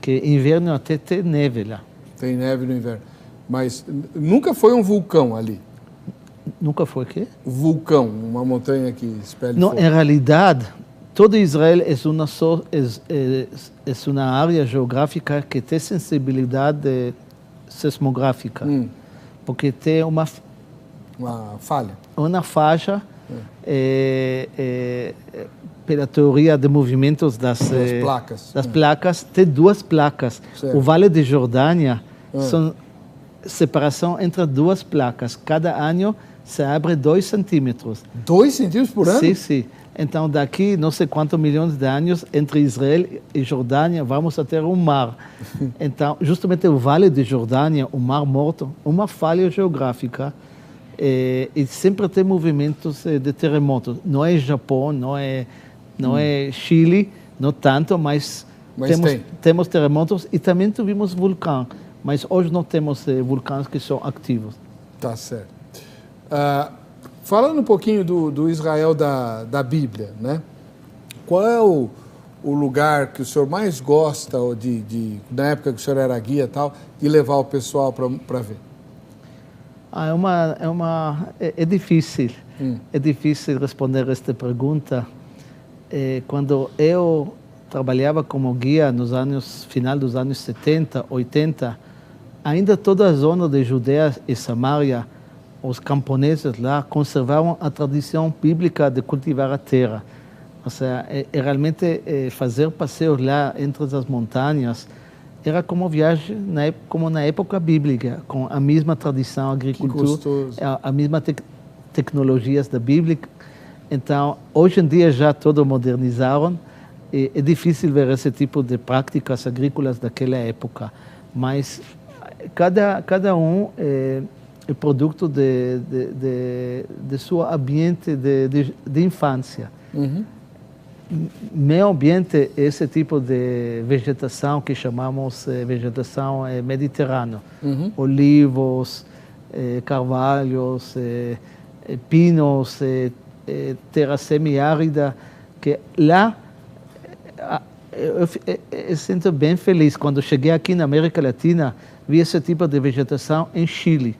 que inverno até tem neve lá. Tem neve no inverno. Mas nunca foi um vulcão ali? Nunca foi o quê? Vulcão, uma montanha que espelha não, fogo. Em realidade, todo Israel é uma área geográfica que tem sensibilidade seismográfica. Porque tem uma falha. Uma faixa pela teoria de movimentos das placas. Tem duas placas. Certo. O Vale de Jordânia são separação entre duas placas. Cada ano se abre 2 centímetros. 2 centímetros por ano? Sim, sim. Então, daqui, não sei quantos milhões de anos, entre Israel e Jordânia, vamos a ter um mar. Então, justamente o Vale de Jordânia, o Mar Morto, uma falha geográfica, e sempre tem movimentos de terremotos. Não é Japão, não é Chile, não tanto, mas temos terremotos e também tivemos vulcão. Mas hoje não temos vulcões que são ativos. Tá certo. Falando um pouquinho do Israel da Bíblia, né? Qual é o lugar que o senhor mais gosta, na época que o senhor era guia e tal, de levar o pessoal para ver? É difícil. É difícil responder esta pergunta. Quando eu trabalhava como guia final dos anos 70, 80, ainda toda a zona de Judeia e Samaria, os camponeses lá conservavam a tradição bíblica de cultivar a terra. Ou seja, realmente fazer passeios lá entre as montanhas era como viagem como na época bíblica, com a mesma tradição, agricultura, a mesma tecnologias da Bíblia. Então, hoje em dia já todo modernizaram. É difícil ver esse tipo de práticas agrícolas daquela época, mas cada um é produto de seu ambiente de infância. Meu ambiente é esse tipo de vegetação que chamamos vegetação mediterrânea. Olivos, carvalhos, pinos, terra semiárida, que lá eu sinto bem feliz. Quando cheguei aqui na América Latina, vi esse tipo de vegetação em Chile,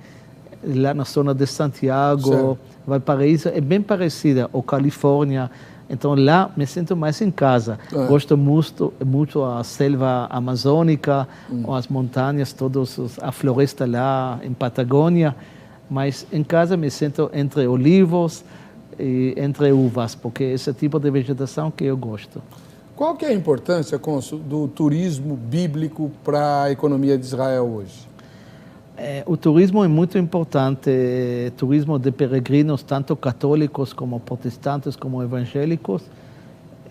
lá na zona de Santiago, Valparaíso, é bem parecida, ou Califórnia. Então lá me sinto mais em casa. Gosto muito a selva amazônica, as montanhas, a floresta lá em Patagônia, mas em casa me sinto entre olivos e entre uvas, porque é esse tipo de vegetação que eu gosto. Qual que é a importância, cônsul, do turismo bíblico para a economia de Israel hoje? O turismo é muito importante, turismo de peregrinos, tanto católicos como protestantes, como evangélicos.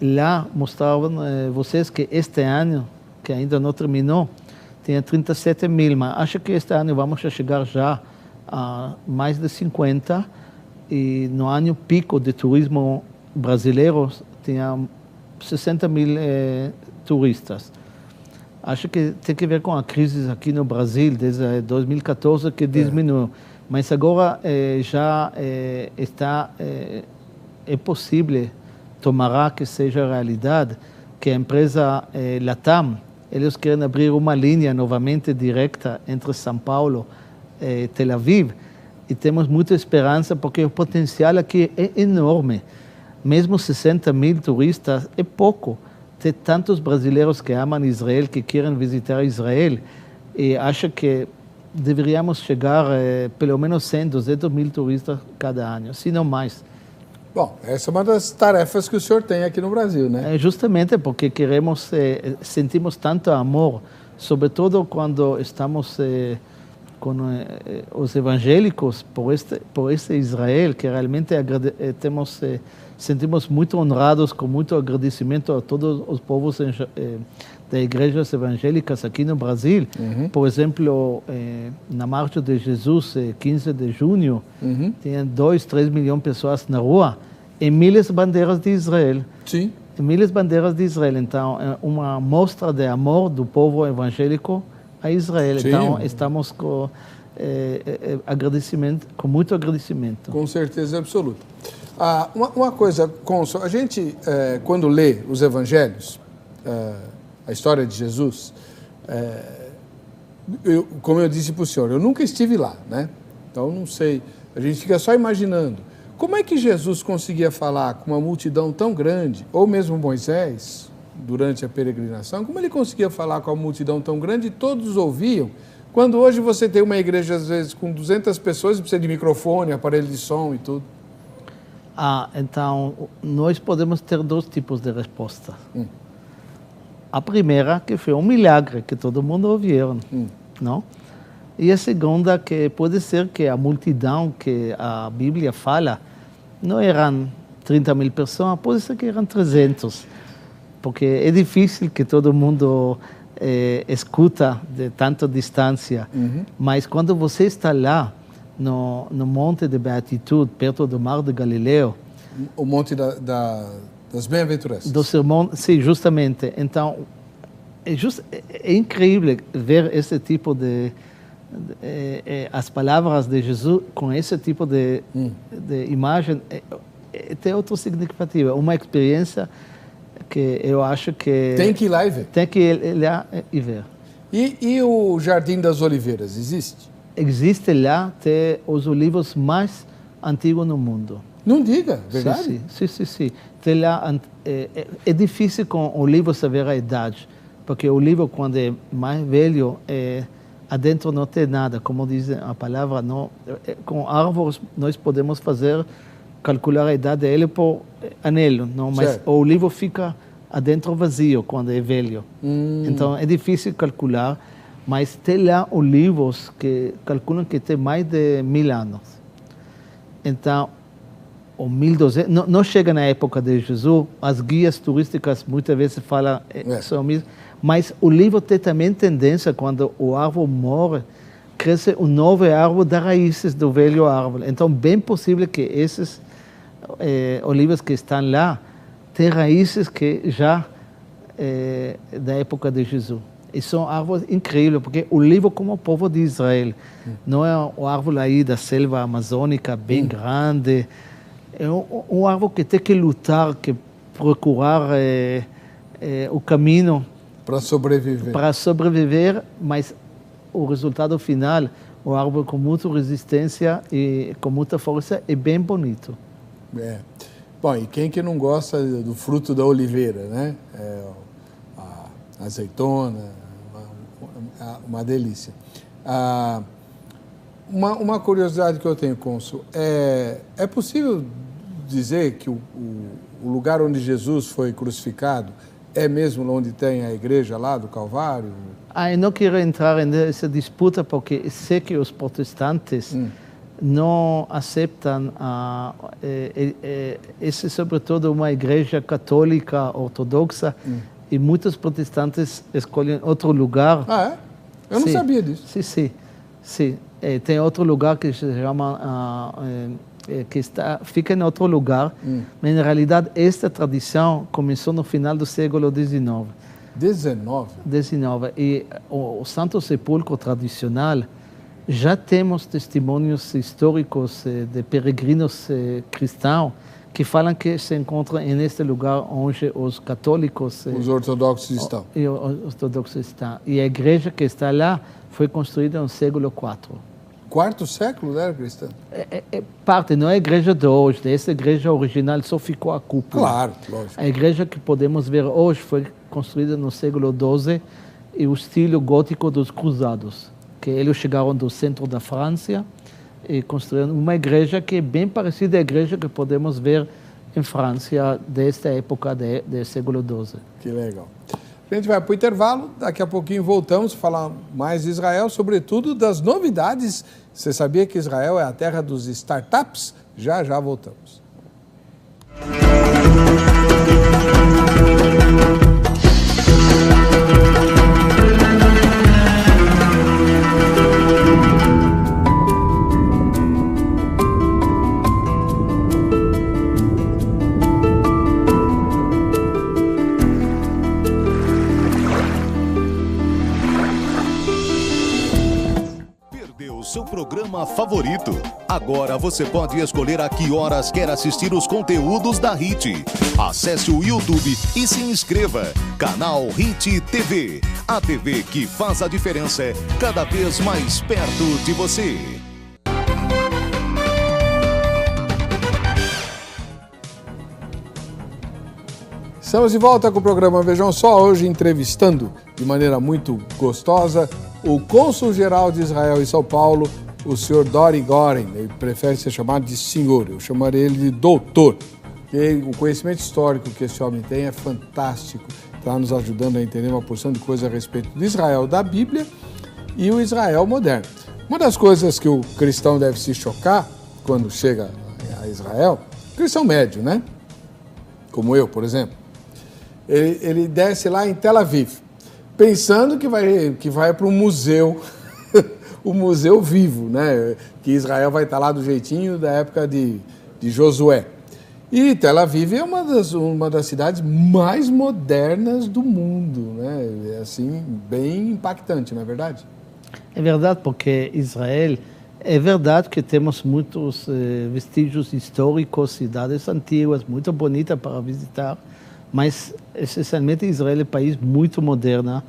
Lá mostravam vocês que este ano, que ainda não terminou, tinha 37 mil, mas acho que este ano vamos chegar já a mais de 50, e no ano pico de turismo brasileiro tinha 60 mil turistas. Acho que tem que ver com a crise aqui no Brasil, desde 2014, que diminuiu. Mas agora já é possível, tomara que seja realidade, que a empresa Latam, eles querem abrir uma linha novamente direta entre São Paulo e Tel Aviv, e temos muita esperança, porque o potencial aqui é enorme. Mesmo 60 mil turistas é pouco. Tem tantos brasileiros que amam Israel, que querem visitar Israel, e acho que deveríamos chegar pelo menos 100, 200 mil turistas cada ano, se não mais. Bom, essa é uma das tarefas que o senhor tem aqui no Brasil, né? Justamente porque queremos, sentimos tanto amor, sobretudo quando estamos com os evangélicos por este Israel, que realmente sentimos muito honrados, com muito agradecimento a todos os povos de igrejas evangélicas aqui no Brasil. Por exemplo, na Marcha de Jesus, 15 de junho, tinha 2, 3 milhões de pessoas na rua e milhares bandeiras de Israel. Sim. Milhares bandeiras de Israel. Então, é uma mostra de amor do povo evangélico a Israel. Sim. Então, estamos com agradecimento, com muito agradecimento. Com certeza absoluta. Uma coisa, Cônsul, a gente, quando lê os evangelhos, a história de Jesus, como eu disse para o senhor, eu nunca estive lá, né? Então, não sei, a gente fica só imaginando. Como é que Jesus conseguia falar com uma multidão tão grande, ou mesmo Moisés, durante a peregrinação, como ele conseguia falar com uma multidão tão grande e todos ouviam, quando hoje você tem uma igreja, às vezes, com 200 pessoas e precisa de microfone, aparelho de som e tudo? Então, nós podemos ter 2 tipos de resposta. A primeira, que foi um milagre, que todo mundo ouviu, não? E a segunda, que pode ser que a multidão que a Bíblia fala não eram 30 mil pessoas, pode ser que eram 300. Porque é difícil que todo mundo escuta de tanta distância. Mas quando você está lá, no Monte de Beatitude, perto do Mar de Galileu... O Monte das Bem-aventuranças. Do sermão, sim, justamente. Então, é incrível ver esse tipo de... as palavras de Jesus com esse tipo de imagem. Tem outro significativo. Uma experiência que eu acho que... Tem que ir lá e ver. Tem que ir lá e ver. E o Jardim das Oliveiras, existe? Existe lá, tem os olivos mais antigos no mundo. Não diga, verdade? Sim. Tem lá, é difícil com olivo saber a idade, porque o olivo, quando é mais velho, adentro não tem nada, como diz a palavra. Não, com árvores, nós podemos calcular a idade dele por anelo, não? Mas certo. O olivo fica adentro vazio quando é velho. Então, é difícil calcular. Mas tem lá olivos que calculam que tem mais de 1000 anos. Então, ou 1200, não chega na época de Jesus, as guias turísticas muitas vezes falam sobre isso, mas o olivo tem também tendência, quando o árvore morre, cresce um novo árvore das raízes do velho árvore. Então, bem possível que esses olivos que estão lá têm raízes que já da época de Jesus. E são árvores incríveis, porque o olivo, como o povo de Israel, não é uma árvore aí da selva amazônica bem grande, é um árvore que tem que lutar, que procurar o caminho para sobreviver, mas o resultado final, o árvore com muita resistência e com muita força, é bem bonito. Bom, e quem que não gosta do fruto da oliveira, né? A azeitona, uma delícia. Uma curiosidade que eu tenho, Cônsul, é possível dizer que o lugar onde Jesus foi crucificado é mesmo onde tem a igreja lá do Calvário? Eu não quero entrar nessa disputa, porque sei que os protestantes não aceitam esse, sobretudo, uma igreja católica ortodoxa, e muitos protestantes escolhem outro lugar. Eu não sabia disso. Sim. Tem outro lugar que se chama, fica em outro lugar, mas na realidade esta tradição começou no final do século XIX. 19. E o Santo Sepulcro tradicional, já temos testemunhos históricos de peregrinos cristãos que falam que se encontram neste lugar onde os católicos... Os ortodoxos estão. Os ortodoxos estão. E a igreja que está lá foi construída no século IV. Quarto século era cristã? Parte, não é a igreja de hoje. Essa igreja original só ficou a cúpula. Claro, lógico. A igreja que podemos ver hoje foi construída no século XII e o estilo gótico dos cruzados. que eles chegaram do centro da França e construíram uma igreja que é bem parecida à igreja que podemos ver em França desta época do século XII. Que legal. A gente vai para o intervalo, daqui a pouquinho voltamos a falar mais de Israel, sobretudo das novidades. Você sabia que Israel é a terra dos startups? Já voltamos. Seu programa favorito. Agora você pode escolher a que horas quer assistir os conteúdos da HIT. Acesse o YouTube e se inscreva. Canal HIT TV. A TV que faz a diferença cada vez mais perto de você. Estamos de volta com o programa Vejam Só, hoje entrevistando de maneira muito gostosa o cônsul-geral de Israel em São Paulo, o senhor Dori Goren. Ele prefere ser chamado de senhor, eu chamarei ele de doutor. E o conhecimento histórico que esse homem tem é fantástico, está nos ajudando a entender uma porção de coisas a respeito do Israel da Bíblia e o Israel moderno. Uma das coisas que o cristão deve se chocar quando chega a Israel, cristão médio, né? Como eu, por exemplo. Ele desce lá em Tel Aviv, pensando que vai para um museu, o museu vivo, né? Que Israel vai estar lá do jeitinho da época de Josué. E Tel Aviv é uma das cidades mais modernas do mundo, né? É assim, bem impactante, não é verdade? É verdade, porque Israel, é verdade que temos muitos vestígios históricos, cidades antigas, muito bonitas para visitar, mas essencialmente Israel é um país muito moderno,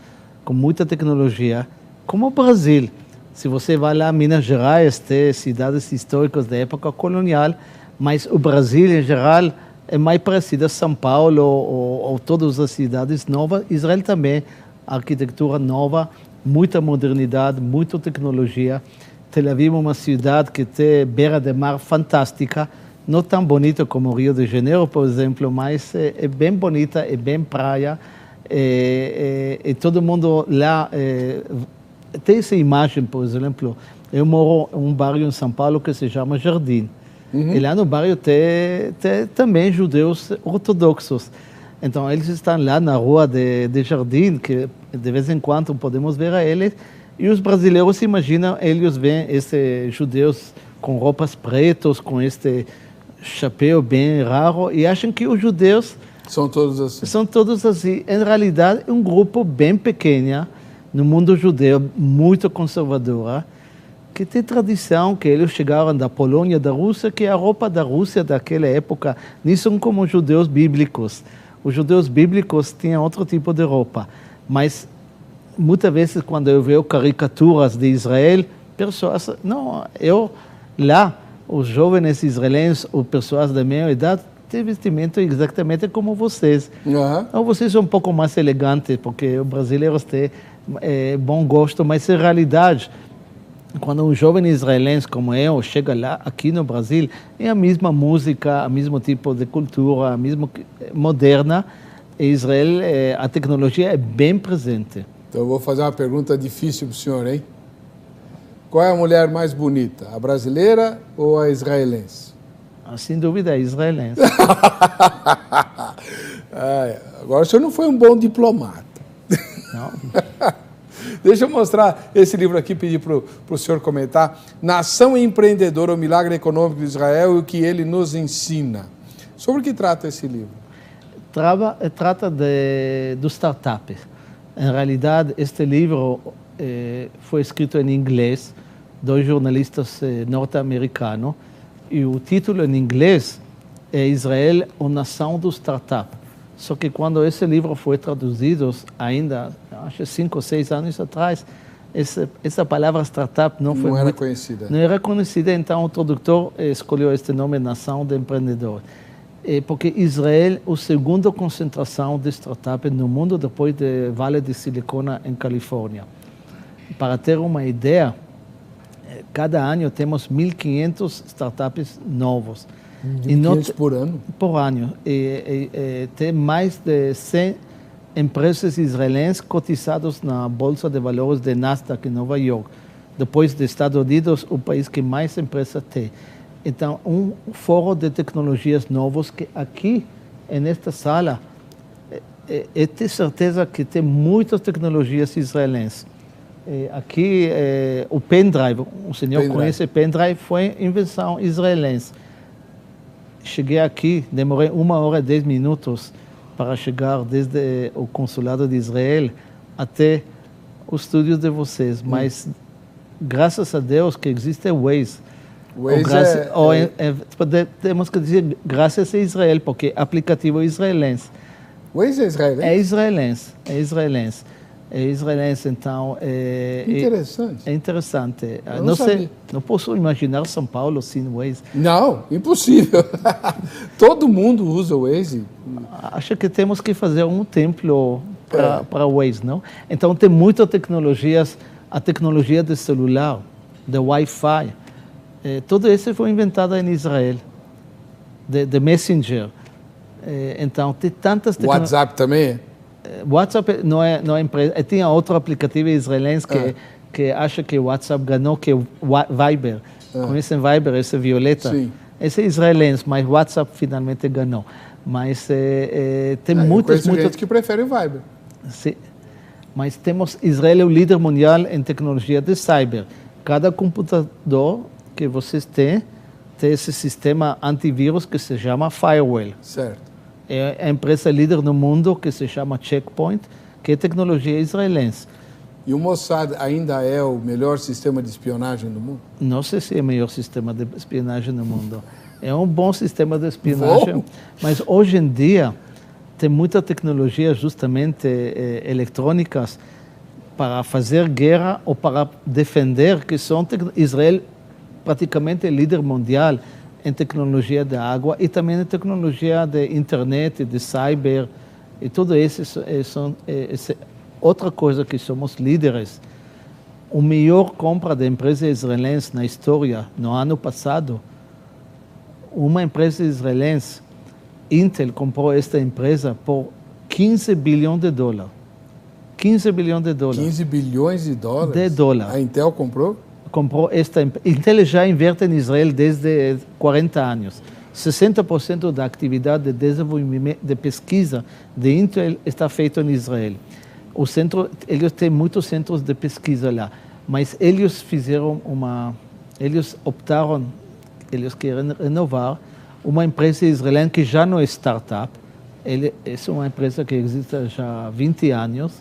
com muita tecnologia, como o Brasil. Se você vai lá, Minas Gerais tem cidades históricas da época colonial, mas o Brasil em geral é mais parecido a São Paulo ou todas as cidades novas. Israel também, arquitetura nova, muita modernidade, muita tecnologia. Tel Aviv é uma cidade que tem beira de mar fantástica, não tão bonita como Rio de Janeiro, por exemplo, mas é bem bonita, é bem praia, e todo mundo lá tem essa imagem, por exemplo, eu moro em um bairro em São Paulo que se chama Jardim, e lá no bairro tem também judeus ortodoxos, então eles estão lá na rua de Jardim, que de vez em quando podemos ver a eles, e os brasileiros imaginam, eles veem esses judeus com roupas pretas, com este chapéu bem raro, e acham que os judeus são todos assim. São todos assim. Em realidade, é um grupo bem pequeno no mundo judeu, muito conservadora, que tem tradição, que eles chegaram da Polônia, da Rússia, que a roupa da Rússia daquela época nem são como os judeus bíblicos. Os judeus bíblicos tinham outro tipo de roupa, mas muitas vezes, quando eu vejo caricaturas de Israel, pessoas, não, lá, os jovens israelenses, ou pessoas da minha idade, têm vestimento exatamente como vocês. Ou vocês são um pouco mais elegantes, porque os brasileiros têm bom gosto, mas em realidade, quando um jovem israelense como eu chega lá, aqui no Brasil, é a mesma música, o mesmo tipo de cultura, a mesma moderna. Em Israel, a tecnologia é bem presente. Então eu vou fazer uma pergunta difícil para o senhor, hein? Qual é a mulher mais bonita, a brasileira ou a israelense? Sem dúvida, a israelense. Agora o senhor não foi um bom diplomata. Não. Deixa eu mostrar esse livro aqui, pedir para o senhor comentar. Nação Empreendedora, o Milagre Econômico de Israel e o que ele nos ensina. Sobre o que trata esse livro? Trata do startup. Em realidade, este livro foi escrito em inglês, dois jornalistas norte-americanos, e o título em inglês é Israel, a nação do startup. Só que quando esse livro foi traduzido, ainda, acho 5 ou 6 anos atrás, essa palavra startup não era conhecida. Não era conhecida, então o tradutor escolheu este nome, Nação de Empreendedores. Porque Israel é a segunda concentração de startups no mundo, depois do Vale de Silicon em Califórnia. para ter uma ideia, cada ano temos 1.500 startups novos. 1.500 por ano? Por ano. Tem mais de 100 empresas israelenses cotizadas na Bolsa de Valores de Nasdaq em Nova York. Depois dos Estados Unidos, o país que mais empresas tem. Então, um fórum de tecnologias novos que aqui, nesta sala, eu tenho certeza que tem muitas tecnologias israelenses. Aqui, o pendrive, o senhor conhece o pendrive, foi invenção israelense. Cheguei aqui, demorei 1 hora e 10 minutos para chegar desde o consulado de Israel até os estúdios de vocês, mas graças a Deus que existe o Waze. Temos que dizer graças a Israel, porque é aplicativo israelense. O Waze é israelense? É israelense, então... Interessante. É interessante. Eu não sabia. Não posso imaginar São Paulo sem Waze. Não, impossível. Todo mundo usa o Waze. Acho que temos que fazer um templo para o Waze, não? Então, tem muitas tecnologias, a tecnologia do celular, do Wi-Fi, tudo isso foi inventado em Israel, de Messenger. Então, tem tantas tecnologias... WhatsApp também? WhatsApp não é empresa. Tinha outro aplicativo israelense que acha que o WhatsApp ganhou, que é o Viber. Conhecem Viber, esse violeta? Sim. Esse é israelense, mas o WhatsApp finalmente ganhou. Mas tem muitas... gente que prefere o Viber. Sim. Mas temos... Israel é o líder mundial em tecnologia de cyber. Cada computador que vocês têm tem esse sistema antivírus que se chama Firewall. Certo. É a empresa líder no mundo que se chama Checkpoint, que é tecnologia israelense. E o Mossad ainda é o melhor sistema de espionagem do mundo? Não sei se é o melhor sistema de espionagem do mundo. É um bom sistema de espionagem, mas hoje em dia tem muita tecnologia justamente eletrônicas para fazer guerra ou para defender, que são Israel praticamente é líder mundial em tecnologia de água e também em tecnologia de internet, de cyber, e tudo isso é outra coisa que somos líderes. A melhor compra de empresa israelense na história, no ano passado, uma empresa israelense, Intel, comprou esta empresa por $15 bilhões. 15 bilhões de dólares. 15 bilhões de dólares? De dólares. A Intel comprou? Comprou esta empresa. Intel já investe em Israel desde 40 anos. 60% da atividade de desenvolvimento, de pesquisa de Intel está feita em Israel. Eles têm muitos centros de pesquisa lá, mas eles optaram, eles querem renovar uma empresa israelense que já não é startup. É uma empresa que existe já há 20 anos,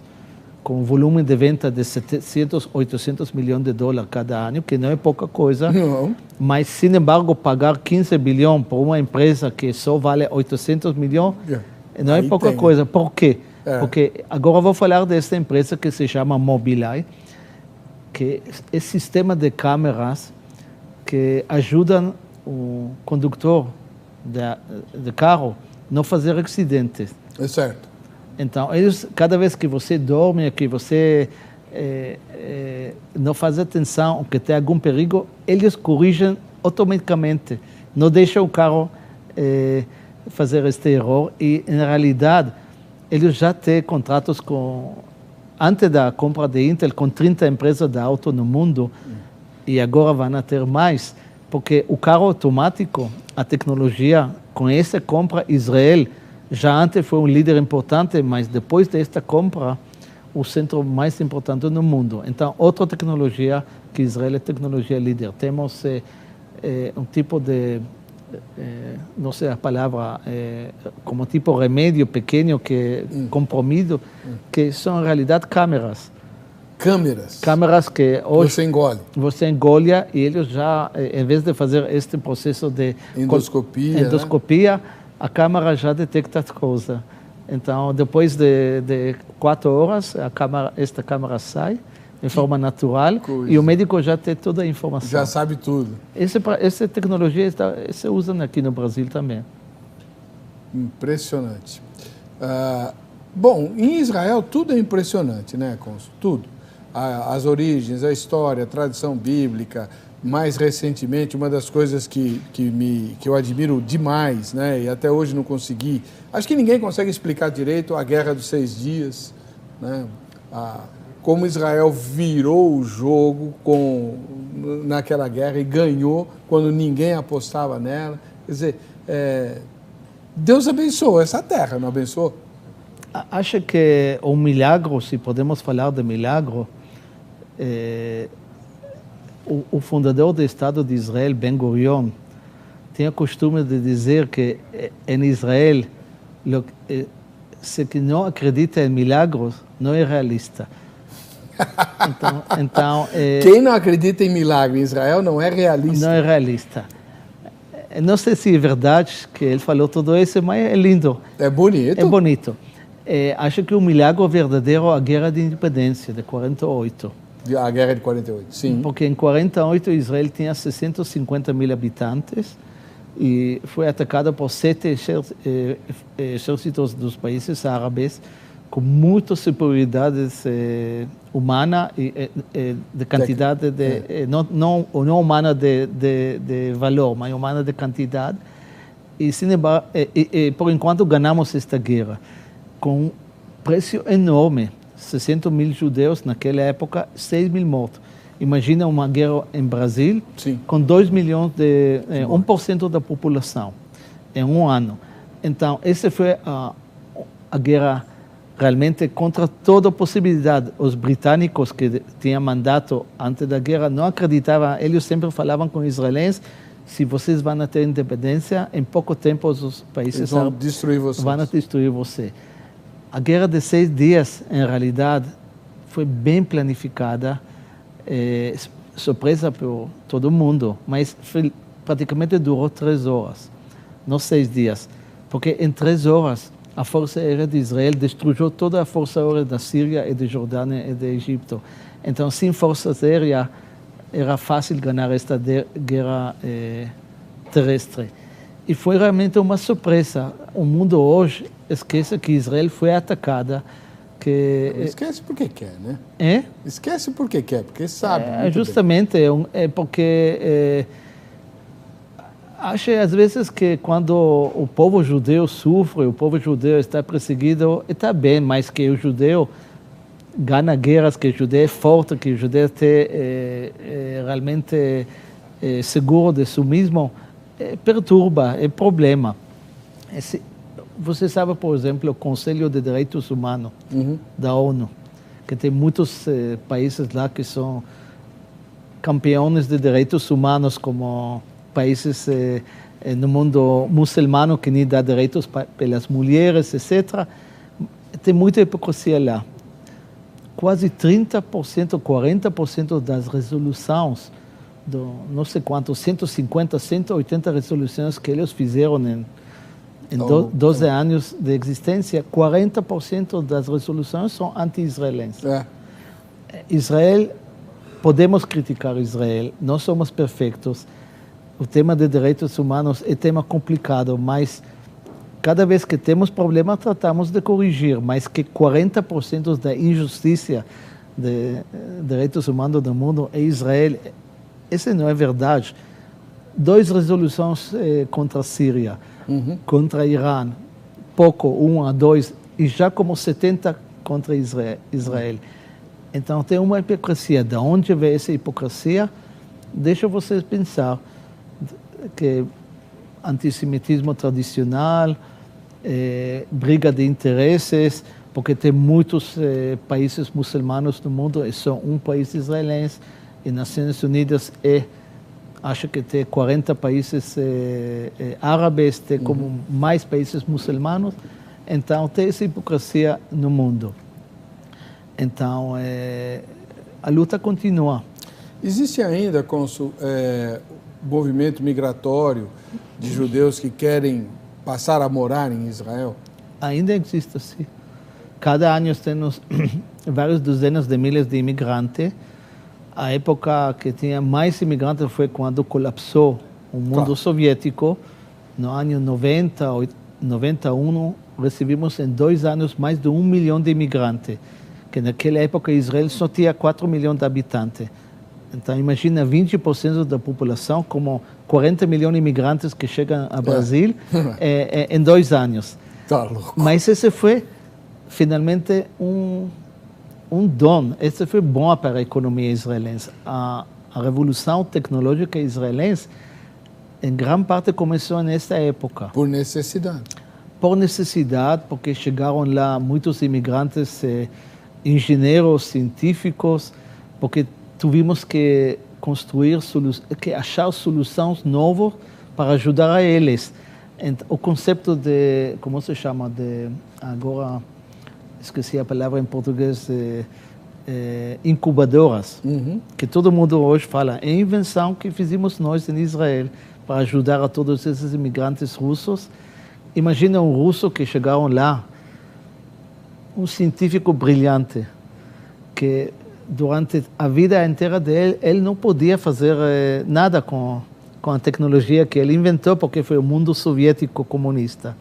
com volume de venda de 700, 800 milhões de dólares cada ano, que não é pouca coisa. Não. Mas, sin embargo, pagar 15 bilhões por uma empresa que só vale 800 milhões, não é pouca coisa. Por quê? Porque agora vou falar dessa empresa que se chama Mobileye, que é sistema de câmeras que ajudam o condutor de carro a não fazer acidentes. É certo. Então, cada vez que você dorme, que você não faz atenção, que tem algum perigo, eles corrigem automaticamente. Não deixam o carro fazer este erro. E, na realidade, eles já têm contratos antes da compra de Intel, com 30 empresas de auto no mundo, e agora vão ter mais, porque o carro automático, a tecnologia, com essa compra, Israel já antes foi um líder importante, mas depois desta compra, o centro mais importante no mundo. Então, outra tecnologia que Israel é tecnologia líder. Temos um tipo de, não sei a palavra, como tipo remédio pequeno, que comprimido, que são, em realidade, câmeras. Câmeras que hoje você engole e eles já, em vez de fazer este processo de endoscopia, né? A câmera já detecta as coisas. Então, depois de 4 horas, esta câmera sai de forma natural e o médico já tem toda a informação. Já sabe tudo. Essa tecnologia se usa aqui no Brasil também. Impressionante. Bom, em Israel tudo é impressionante, né, Cônsul? Tudo. as origens, a história, a tradição bíblica. Mais recentemente, uma das coisas que eu admiro demais, né, e até hoje não consegui, acho que ninguém consegue explicar direito a Guerra dos 6 Dias, né, como Israel virou o jogo naquela guerra e ganhou quando ninguém apostava nela. Quer dizer, Deus abençoou essa terra, não abençoou? Acho que o milagre, se podemos falar de milagre, o fundador do Estado de Israel, Ben Gurion, tinha costume de dizer que em Israel, se que não acredita em milagres, não é realista. Então, quem não acredita em milagre em Israel não é realista. Não é realista. Não sei se é verdade que ele falou tudo isso, mas é lindo. É bonito. É bonito. Acho que o milagre verdadeiro é a Guerra de Independência, de 48. A Guerra de 48, sim. Porque em 48 Israel tinha 650 mil habitantes e foi atacada por 7 exércitos dos países árabes com muitas superioridades humana e de quantidade, não humana de valor, mas humana de quantidade. E, por enquanto, ganhamos esta guerra com um preço enorme. 60 mil judeus naquela época, 6 mil mortos. Imagina uma guerra em Brasil, sim, com 2 milhões 1% da população em um ano. Então, essa foi a guerra realmente contra toda a possibilidade. Os britânicos que tinham mandato antes da guerra não acreditavam, eles sempre falavam com os israelenses, se vocês vão ter independência, em pouco tempo os países vão destruir vocês. Vão destruir você. A Guerra de 6 Dias, em realidade, foi bem planificada, surpresa por todo mundo, mas praticamente durou 3 horas, não 6 dias, porque em 3 horas a Força Aérea de Israel destruiu toda a Força Aérea da Síria e de Jordânia e do Egito. Então, sem forças aéreas, era fácil ganhar esta guerra terrestre. E foi realmente uma surpresa. O mundo hoje esquece que Israel foi atacada. Esquece porque quer, né? É? Esquece porque quer, porque sabe. Justamente, porque acho às vezes que quando o povo judeu sofre, o povo judeu está perseguido, está bem, mas que o judeu ganha guerras, que o judeu é forte, que o judeu é realmente seguro de si mesmo, perturba, é problema. Você sabe, por exemplo, o Conselho de Direitos Humanos da ONU, que tem muitos países lá que são campeões de direitos humanos, como países no mundo muçulmano que nem dá direitos pelas mulheres, etc. Tem muita hipocrisia lá. Quase 30%, 40% das resoluções, não sei quanto, 150, 180 resoluções que eles fizeram em 12 anos de existência, 40% das resoluções são anti-israelenses. Israel, podemos criticar Israel, não somos perfeitos. O tema de direitos humanos é tema complicado, mas cada vez que temos problema, tratamos de corrigir, mas que 40% da injustiça de direitos humanos do mundo é Israel. Isso não é verdade. 2 resoluções contra a Síria, contra Irã, pouco, 1 a 2, e já como 70 contra Israel. Então tem uma hipocrisia. De onde vem essa hipocrisia? Deixa vocês pensar que antissemitismo tradicional, briga de interesses, porque tem muitos países muçulmanos no mundo e só um país israelense, e Nações Unidas acho que tem 40 países árabes, tem como mais países muçulmanos, então tem essa hipocrisia no mundo. Então, a luta continua. Existe ainda, cônsul, movimento migratório de judeus que querem passar a morar em Israel? Ainda existe, sim. Cada ano temos várias dezenas de milhares de imigrantes. A época que tinha mais imigrantes foi quando colapsou o mundo soviético. No ano 90, 91, recebemos em 2 anos mais de 1 milhão de imigrantes. que naquela época Israel só tinha 4 milhões de habitantes. Então, imagina 20% da população, como 40 milhões de imigrantes que chegam ao Brasil em 2 anos. Tá louco. Mas esse foi, finalmente, um dom. Esse foi bom para a economia israelense. A revolução tecnológica israelense, em grande parte, começou nessa época. Por necessidade. Por necessidade, porque chegaram lá muitos imigrantes, engenheiros, científicos, porque tivemos que achar soluções novas para ajudar a eles. O conceito de, como se chama, agora esqueci a palavra em português, incubadoras, que todo mundo hoje fala. É a invenção que fizemos nós em Israel para ajudar a todos esses imigrantes russos. Imagina um russo que chegaram lá, um científico brilhante, que durante a vida inteira dele, ele não podia fazer nada com a tecnologia que ele inventou, porque foi o mundo soviético comunista.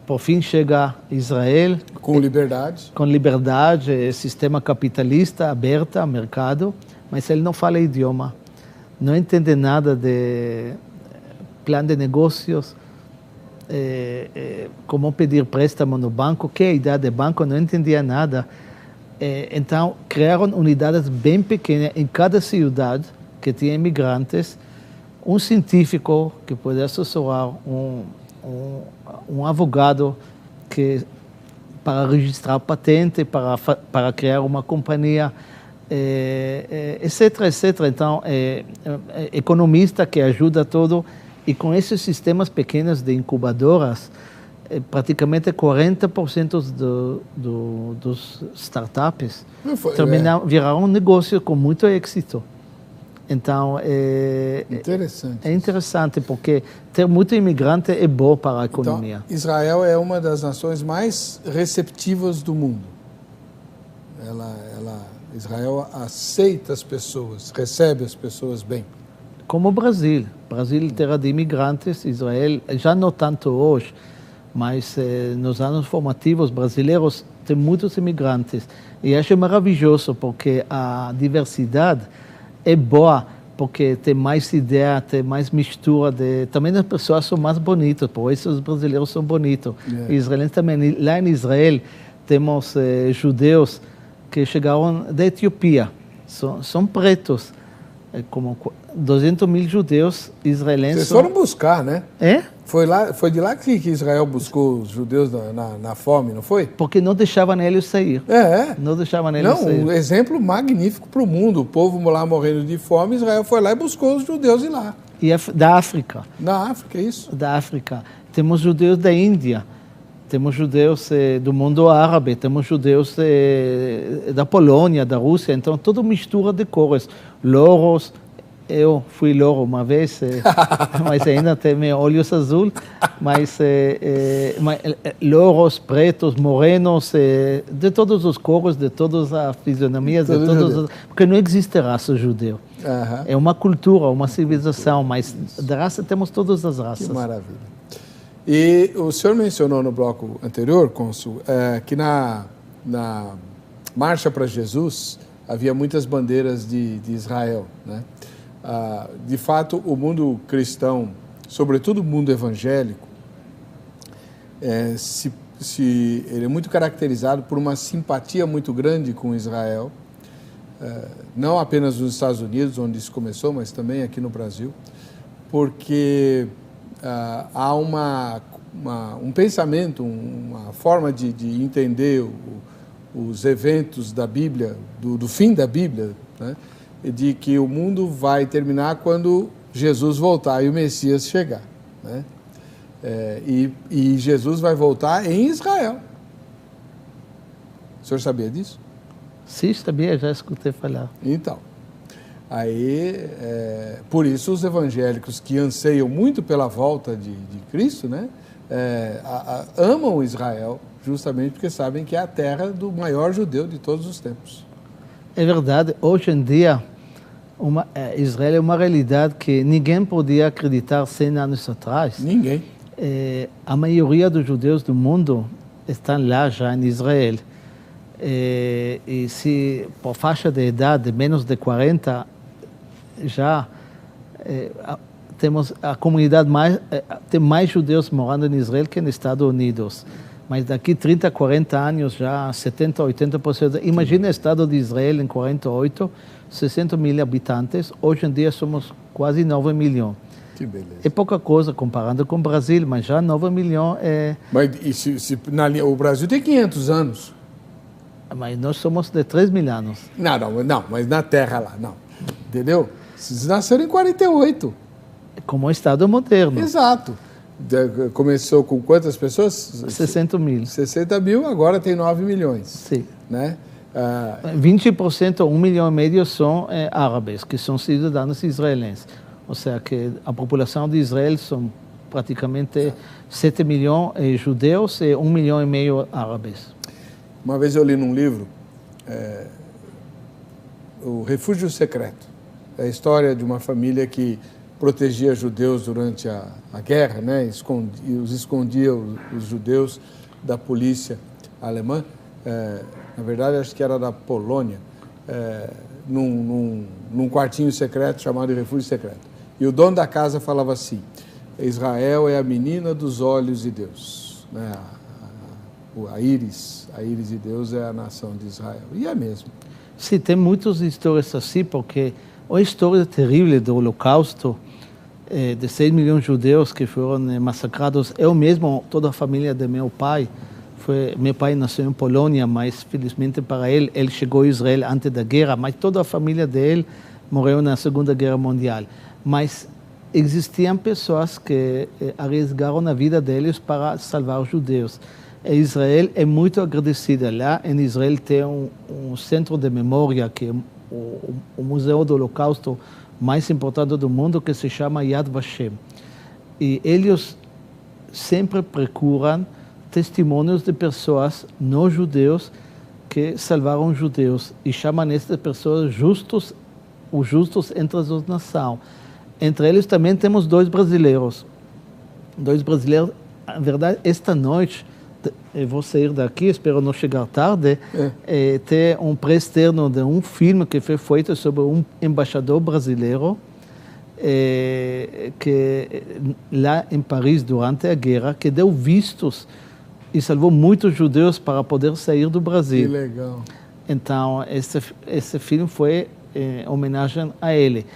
Por fim, chega a Israel. Com liberdade. Com liberdade, sistema capitalista, aberto, mercado, mas ele não fala idioma, não entende nada de plano de negócios, como pedir préstamo no banco, que é a ideia de banco, não entendia nada. Então, criaram unidades bem pequenas em cada cidade que tinha imigrantes, um científico que podia assessorar, um advogado para registrar patente, para criar uma companhia, etc, etc. Então, economista que ajuda todo, e com esses sistemas pequenos de incubadoras, praticamente 40% dos startups viraram um negócio com muito êxito. Então, é interessante porque ter muito imigrante é bom para a economia. Então, Israel é uma das nações mais receptivas do mundo. Israel aceita as pessoas, recebe as pessoas bem. Como o Brasil. Brasil terra de imigrantes, Israel, já não tanto hoje, mas nos anos formativos brasileiros tem muitos imigrantes. E acho maravilhoso porque a diversidade é boa, porque tem mais ideia, tem mais mistura. Também as pessoas são mais bonitas, por isso os brasileiros são bonitos. Yeah. Israelenses também. Lá em Israel temos judeus que chegaram da Etiópia, são pretos. Como 200 mil judeus israelenses. Vocês foram buscar, né? É? Foi de lá que Israel buscou os judeus na fome, não foi? Porque não deixavam eles sair. Não deixavam eles sair. Um exemplo magnífico para o mundo. O povo lá morrendo de fome, Israel foi lá e buscou os judeus de lá. E da África. Da África, isso. Da África. Temos judeus da Índia. Temos judeus do mundo árabe, temos judeus da Polônia, da Rússia, então toda mistura de cores. Louros, eu fui louro uma vez, mas ainda tenho olhos azuis, mas louros, pretos, morenos, de todas as cores, de todas as fisionomias, porque não existe raça judeu. É uma cultura, uma civilização, mas de raça temos todas as raças. Que maravilha. E o senhor mencionou no bloco anterior, cônsul, que na Marcha para Jesus havia muitas bandeiras de Israel, né? De fato, o mundo cristão, sobretudo o mundo evangélico, ele é muito caracterizado por uma simpatia muito grande com Israel, não apenas nos Estados Unidos, onde isso começou, mas também aqui no Brasil, porque há um pensamento, uma forma de entender os eventos da Bíblia, do fim da Bíblia, né? De que o mundo vai terminar quando Jesus voltar e o Messias chegar, né? E Jesus vai voltar em Israel. O senhor sabia disso? Sim, sabia, já escutei falar. Então, aí, por isso os evangélicos que anseiam muito pela volta de Cristo, né, amam Israel, justamente porque sabem que é a terra do maior judeu de todos os tempos. É verdade, hoje em dia, Israel é uma realidade que ninguém podia acreditar 100 anos atrás. Ninguém. A maioria dos judeus do mundo estão lá já em Israel. E se por faixa de idade de menos de 40, já temos a comunidade tem mais judeus morando em Israel que nos Estados Unidos. Mas daqui 30, 40 anos, já 70%, 80%. Imagina o Estado de Israel em 48, 60 mil habitantes. Hoje em dia somos quase 9 milhões. Que beleza. É pouca coisa comparando com o Brasil, mas já 9 milhões é... Mas o Brasil tem 500 anos. Mas nós somos de 3 mil anos. Não, mas na terra lá, não. Entendeu? Vocês nasceram em 48. Como Estado moderno. Exato. Começou com quantas pessoas? 60 mil. 60 mil, agora tem 9 milhões. Sim. Né? 20%, 1,5 milhão são árabes, que são cidadãos israelenses. Ou seja, que a população de Israel são praticamente 7 milhões judeus e 1,5 milhão árabes. Uma vez eu li num livro, O Refúgio Secreto. É a história de uma família que protegia judeus durante a guerra, né? Escondia os judeus da polícia alemã. Na verdade, acho que era da Polônia, num quartinho secreto chamado Refúgio Secreto. E o dono da casa falava assim: Israel é a menina dos olhos de Deus, né? A íris de Deus é a nação de Israel. E é mesmo. Sim, tem muitas histórias assim, porque a história terrível do Holocausto, de 6 milhões de judeus que foram massacrados. Eu mesmo, toda a família de meu pai, meu pai nasceu em Polônia, mas felizmente para ele chegou a Israel antes da guerra, mas toda a família dele morreu na Segunda Guerra Mundial. Mas existiam pessoas que arriscaram a vida deles para salvar os judeus. E Israel é muito agradecida. Lá em Israel tem um centro de memória, que é o Museu do Holocausto mais importante do mundo, que se chama Yad Vashem. E eles sempre procuram testemunhos de pessoas não judeus que salvaram judeus e chamam estas pessoas os justos entre as nações. Entre eles também temos 2 brasileiros. 2 brasileiros, na verdade, esta noite, eu vou sair daqui, espero não chegar tarde, ter um pré-externo de um filme que foi feito sobre um embaixador brasileiro que lá em Paris, durante a guerra, que deu vistos e salvou muitos judeus para poder sair do Brasil. Que legal. Então, esse filme foi homenagem a ele.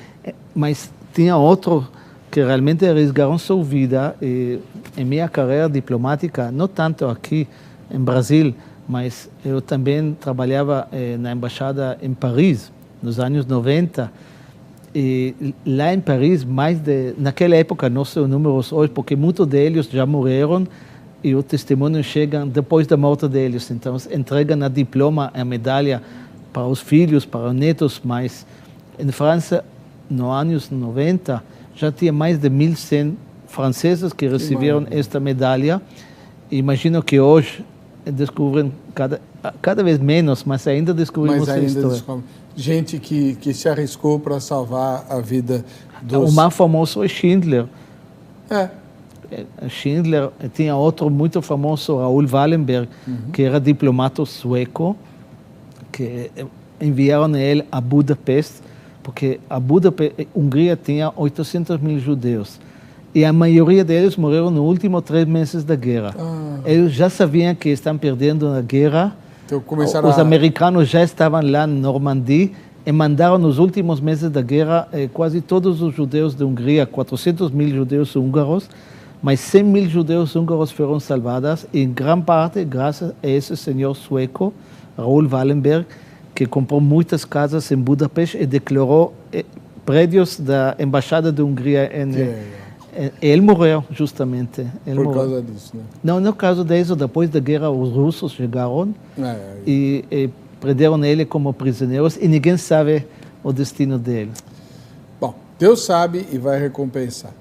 Mas tinha outro que realmente arriscaram sua vida. Em minha carreira diplomática, não tanto aqui em Brasil, mas eu também trabalhava na embaixada em Paris, nos anos 90. E lá em Paris, naquela época, não sei os números hoje, porque muitos deles já morreram e os testemunhos chegam depois da morte deles. Então, entregam a diploma, a medalha para os filhos, para os netos. Mas em França, nos anos 90, já tinha mais de 1.100 franceses que receberam esta medalha. Imagino que hoje descobrem cada vez menos, mas ainda descobrimos a história. Gente que se arriscou para salvar a vida dos... O mais famoso é Schindler. Schindler tinha outro muito famoso, Raoul Wallenberg, que era diplomata sueco, que enviaram ele a Budapeste, porque a Hungria tinha 800 mil judeus. E a maioria deles morreram nos últimos 3 meses da guerra. Eles já sabiam que estão perdendo a guerra. Então, os americanos já estavam lá na Normandia e mandaram nos últimos meses da guerra quase todos os judeus da Hungria, 400 mil judeus húngaros, mas 100 mil judeus húngaros foram salvados, em grande parte graças a esse senhor sueco, Raoul Wallenberg, que comprou muitas casas em Budapeste e declarou prédios da Embaixada da Hungria em... Ele morreu, justamente. Por causa disso, né? Não, no caso disso, depois da guerra, os russos chegaram e prenderam ele como prisioneiros e ninguém sabe o destino dele. Bom, Deus sabe e vai recompensar.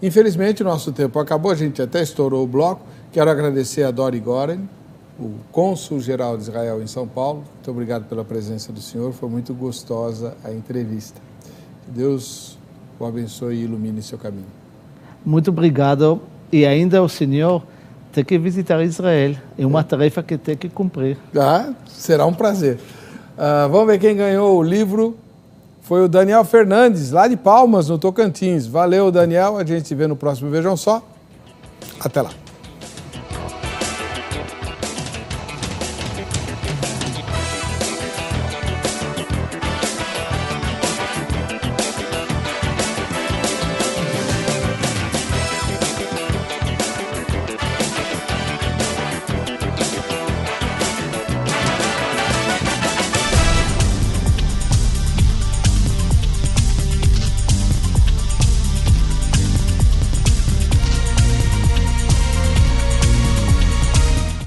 Infelizmente, o nosso tempo acabou, a gente até estourou o bloco. Quero agradecer a Dori Goren, o cônsul-geral de Israel em São Paulo. Muito obrigado pela presença do senhor, foi muito gostosa a entrevista. Que Deus o abençoe e ilumine seu caminho. Muito obrigado. E ainda o senhor ter que visitar Israel. É uma tarefa que tem que cumprir. Será um prazer. Vamos ver quem ganhou o livro. Foi o Daniel Fernandes, lá de Palmas, no Tocantins. Valeu, Daniel. A gente se vê no próximo Vejam Só. Até lá.